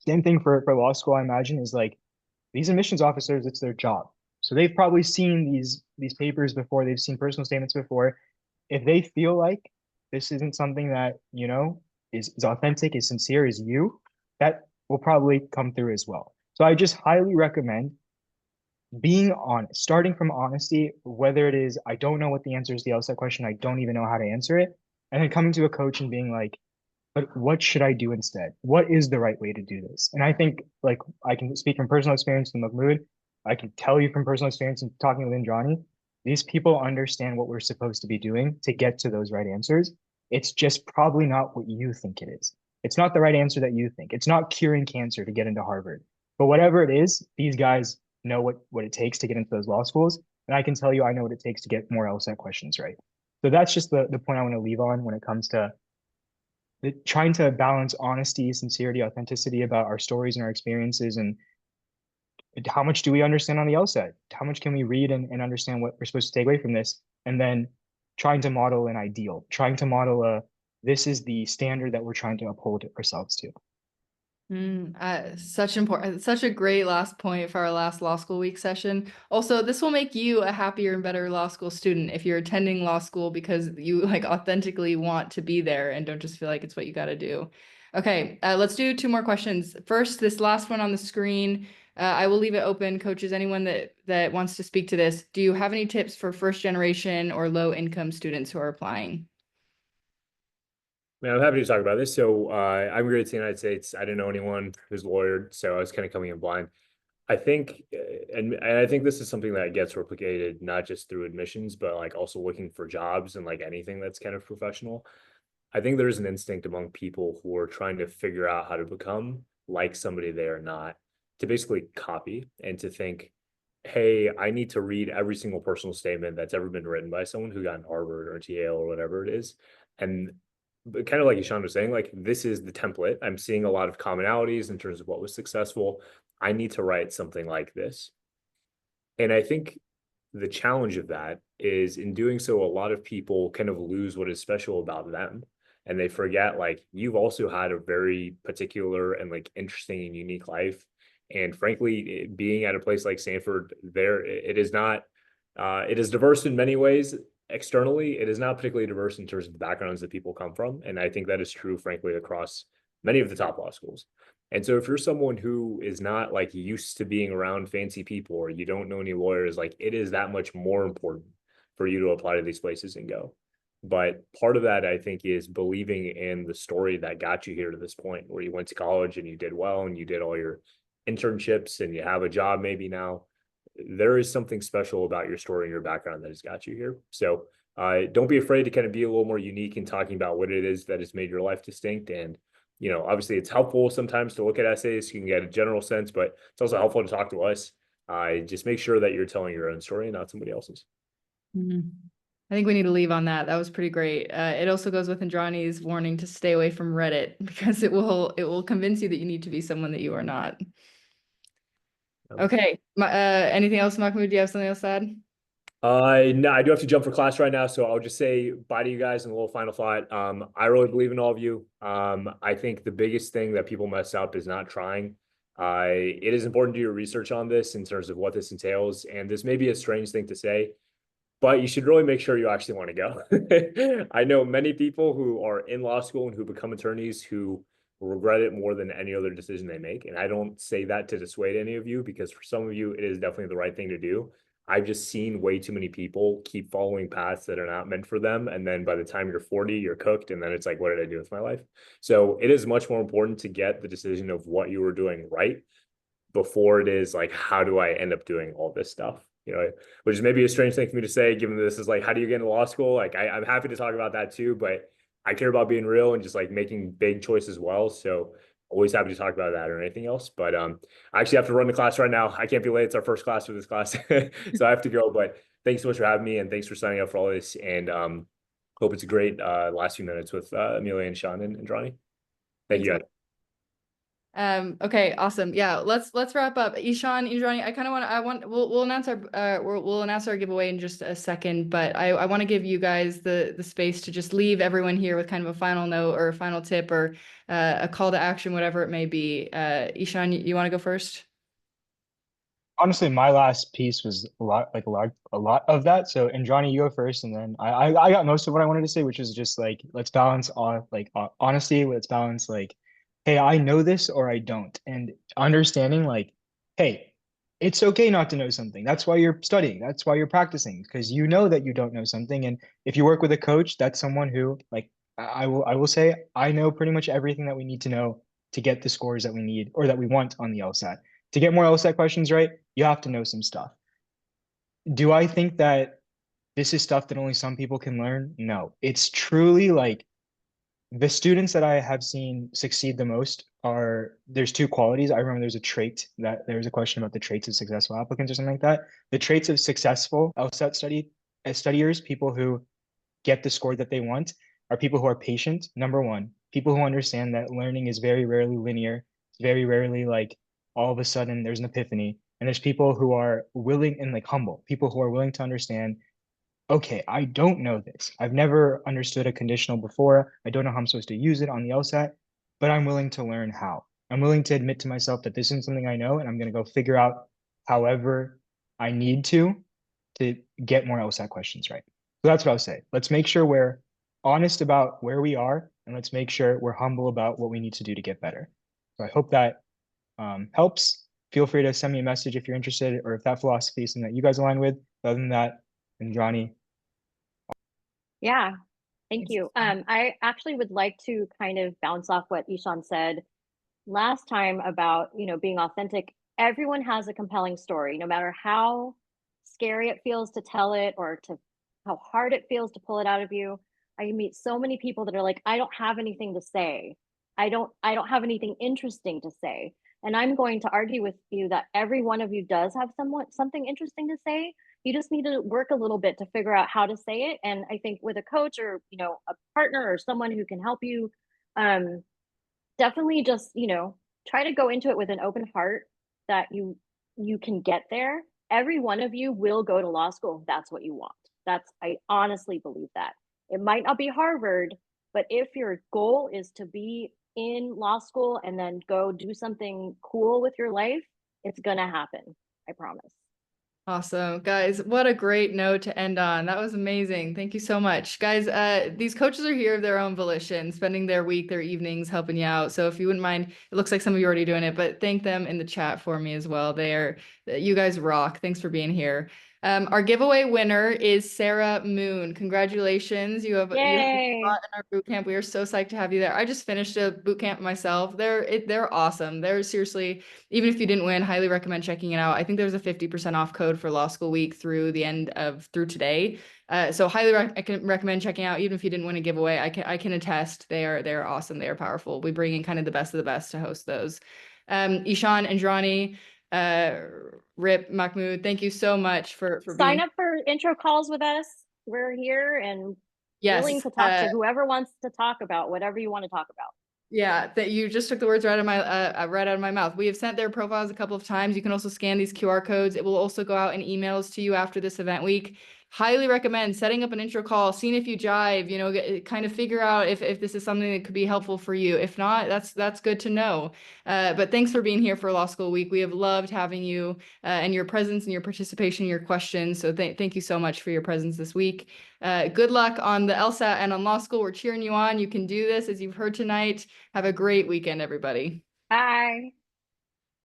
Same thing for law school, I imagine, is like these admissions officers, it's their job. So they've probably seen these papers before, they've seen personal statements before. If they feel like this isn't something that, you know, is authentic, is sincere, is you, that will probably come through as well. So I just highly recommend being honest, starting from honesty, whether it is, I don't know what the answer is to the LSAT question, I don't even know how to answer it, and then coming to a coach and being like, but what should I do instead? What is the right way to do this? And I think like I can speak from personal experience in Machmud. I can tell you from personal experience in talking with Indrani, these people understand what we're supposed to be doing to get to those right answers. It's just probably not what you think it is. It's not the right answer that you think. It's not curing cancer to get into Harvard. But whatever it is, these guys know what it takes to get into those law schools. And I can tell you, I know what it takes to get more LSAT questions right. So that's just the point I want to leave on when it comes to trying to balance honesty, sincerity, authenticity about our stories and our experiences, and how much do we understand on the LSAT? How much can we read and understand what we're supposed to take away from this? And then trying to model an ideal, trying to model this is the standard that we're trying to uphold ourselves to. Such a great last point for our last law school week session. Also, this will make you a happier and better law school student if you're attending law school because you like authentically want to be there and don't just feel like it's what you got to do. Okay, let's do 2 more questions. First, this last one on the screen, I will leave it open. Coaches, anyone that wants to speak to this, do you have any tips for first generation or low income students who are applying? Man, I'm happy to talk about this. So I immigrated to the United States. I didn't know anyone who's lawyered, so I was kind of coming in blind. I think, and I think this is something that gets replicated not just through admissions, but like also looking for jobs and like anything that's kind of professional. I think there's an instinct among people who are trying to figure out how to become like somebody they are not, to basically copy and to think, hey, I need to read every single personal statement that's ever been written by someone who got in Harvard or Yale or whatever it is. And but kind of like Eshaan was saying, like this is the template. I'm seeing a lot of commonalities in terms of what was successful. I need to write something like this. And I think the challenge of that is in doing so, a lot of people kind of lose what is special about them. And they forget like you've also had a very particular and like interesting and unique life. And frankly, being at a place like Stanford, it is not, it is diverse in many ways. Externally, it is not particularly diverse in terms of the backgrounds that people come from. And I think that is true, frankly, across many of the top law schools. And so if you're someone who is not like used to being around fancy people or you don't know any lawyers, like it is that much more important for you to apply to these places and go. But part of that, I think, is believing in the story that got you here to this point where you went to college and you did well and you did all your internships and you have a job maybe now. There is something special about your story and your background that has got you here. So don't be afraid to kind of be a little more unique in talking about what it is that has made your life distinct. And, you know, obviously it's helpful sometimes to look at essays. You can get a general sense, but it's also helpful to talk to us. Just make sure that you're telling your own story and not somebody else's. I think we need to leave on that. That was pretty great. It also goes with Indrani's warning to stay away from Reddit because it will convince you that you need to be someone that you are not. Okay. Anything else, Machmud? Do you have something else to add? No, I do have to jump for class right now, so I'll just say bye to you guys and a little final thought. I really believe in all of you. I think the biggest thing that people mess up is not trying. It is important to do your research on this in terms of what this entails, and this may be a strange thing to say, but you should really make sure you actually want to go. I know many people who are in law school and who become attorneys who regret it more than any other decision they make. And I don't say that to dissuade any of you, because for some of you, it is definitely the right thing to do. I've just seen way too many people keep following paths that are not meant for them. And then by the time you're 40, you're cooked. And then it's like, what did I do with my life? So it is much more important to get the decision of what you were doing right before it is like, how do I end up doing all this stuff? You know, which is maybe a strange thing for me to say, given this is like, how do you get into law school? Like, I'm happy to talk about that too, but I care about being real and just like making big choices well. So always happy to talk about that or anything else. But I actually have to run the class right now. I can't be late. It's our first class for this class. So I have to go. But thanks so much for having me, and thanks for signing up for all this. And hope it's a great last few minutes with Amelia and Sean and Indrani. Thank you guys. Okay, awesome. Yeah, let's wrap up. Eshaan, Indrani, we'll announce our giveaway in just a second, but I want to give you guys the space to just leave everyone here with kind of a final note or a final tip or a call to action, whatever it may be. Eshaan, you want to go first? Honestly, my last piece was a lot of that. So, and Johnny, you go first, and then I got most of what I wanted to say, which is just like let's balance on honesty. Let's balance like, hey, I know this or I don't, and understanding like, hey, it's okay not to know something. That's why you're studying. That's why you're practicing, because you know that you don't know something. And if you work with a coach, that's someone who like I will say I know pretty much everything that we need to know to get the scores that we need or that we want on the LSAT. To get more LSAT questions right, you have to know some stuff. Do I think that this is stuff that only some people can learn? No. It's truly like the students that I have seen succeed the most are there's two qualities. I remember there's a trait that there was a question about the traits of successful applicants or something like that. The traits of successful LSAT studiers, people who get the score that they want, are people who are patient, number one. People who understand that learning is very rarely linear. It's very rarely like all of a sudden there's an epiphany. And there's people who are willing and like humble, people who are willing to understand, okay, I don't know this. I've never understood a conditional before. I don't know how I'm supposed to use it on the LSAT, but I'm willing to learn how. I'm willing to admit to myself that this isn't something I know, and I'm going to go figure out however I need to get more LSAT questions right. So that's what I'll say. Let's make sure we're honest about where we are, and let's make sure we're humble about what we need to do to get better. So I hope that helps. Feel free to send me a message if you're interested or if that philosophy is something that you guys align with. Other than that, Indrani. Yeah, thank Thanks. you. I actually would like to kind of bounce off what Eshaan said last time about, being authentic. Everyone has a compelling story, no matter how scary it feels to tell it or to how hard it feels to pull it out of you. I meet so many people that are like, I don't have anything to say. I don't have anything interesting to say. And I'm going to argue with you that every one of you does have something interesting to say. You just need to work a little bit to figure out how to say it. And I think with a coach or, a partner or someone who can help you, definitely just, try to go into it with an open heart that you can get there. Every one of you will go to law school if that's what you want. I honestly believe that. It might not be Harvard, but if your goal is to be in law school and then go do something cool with your life, it's gonna happen. I promise. Awesome. Guys, what a great note to end on. That was amazing. Thank you so much. Guys, these coaches are here of their own volition, spending their week, their evenings helping you out. So if you wouldn't mind, it looks like some of you are already doing it, but thank them in the chat for me as well. You guys rock. Thanks for being here. Our giveaway winner is Sarah Moon. Congratulations. You have a Yay. spot in our boot camp. We are so psyched to have you there. I just finished a boot camp myself. They're awesome. They're seriously, even if you didn't win, highly recommend checking it out. I think there's a 50% off code for law school week through today. So I can recommend checking out, even if you didn't win a giveaway. I can attest they're awesome. They are powerful. We bring in kind of the best of the best to host those. Eshaan, Indrani, Rip, Machmud, thank you so much for Sign being up for intro calls with us. We're here and willing yes. to talk to whoever wants to talk about whatever you want to talk about. Yeah, that you just took the words right out of my mouth. We have sent their profiles a couple of times. You can also scan these QR codes. It will also go out in emails to you after this event week. Highly recommend setting up an intro call, seeing if you jive, kind of figure out if this is something that could be helpful for you. If not, that's good to know. But thanks for being here for Law School Week. We have loved having you and your presence and your participation, your questions. So thank you so much for your presence this week. Good luck on the LSAT and on law school. We're cheering you on. You can do this, as you've heard tonight. Have a great weekend, everybody. Bye.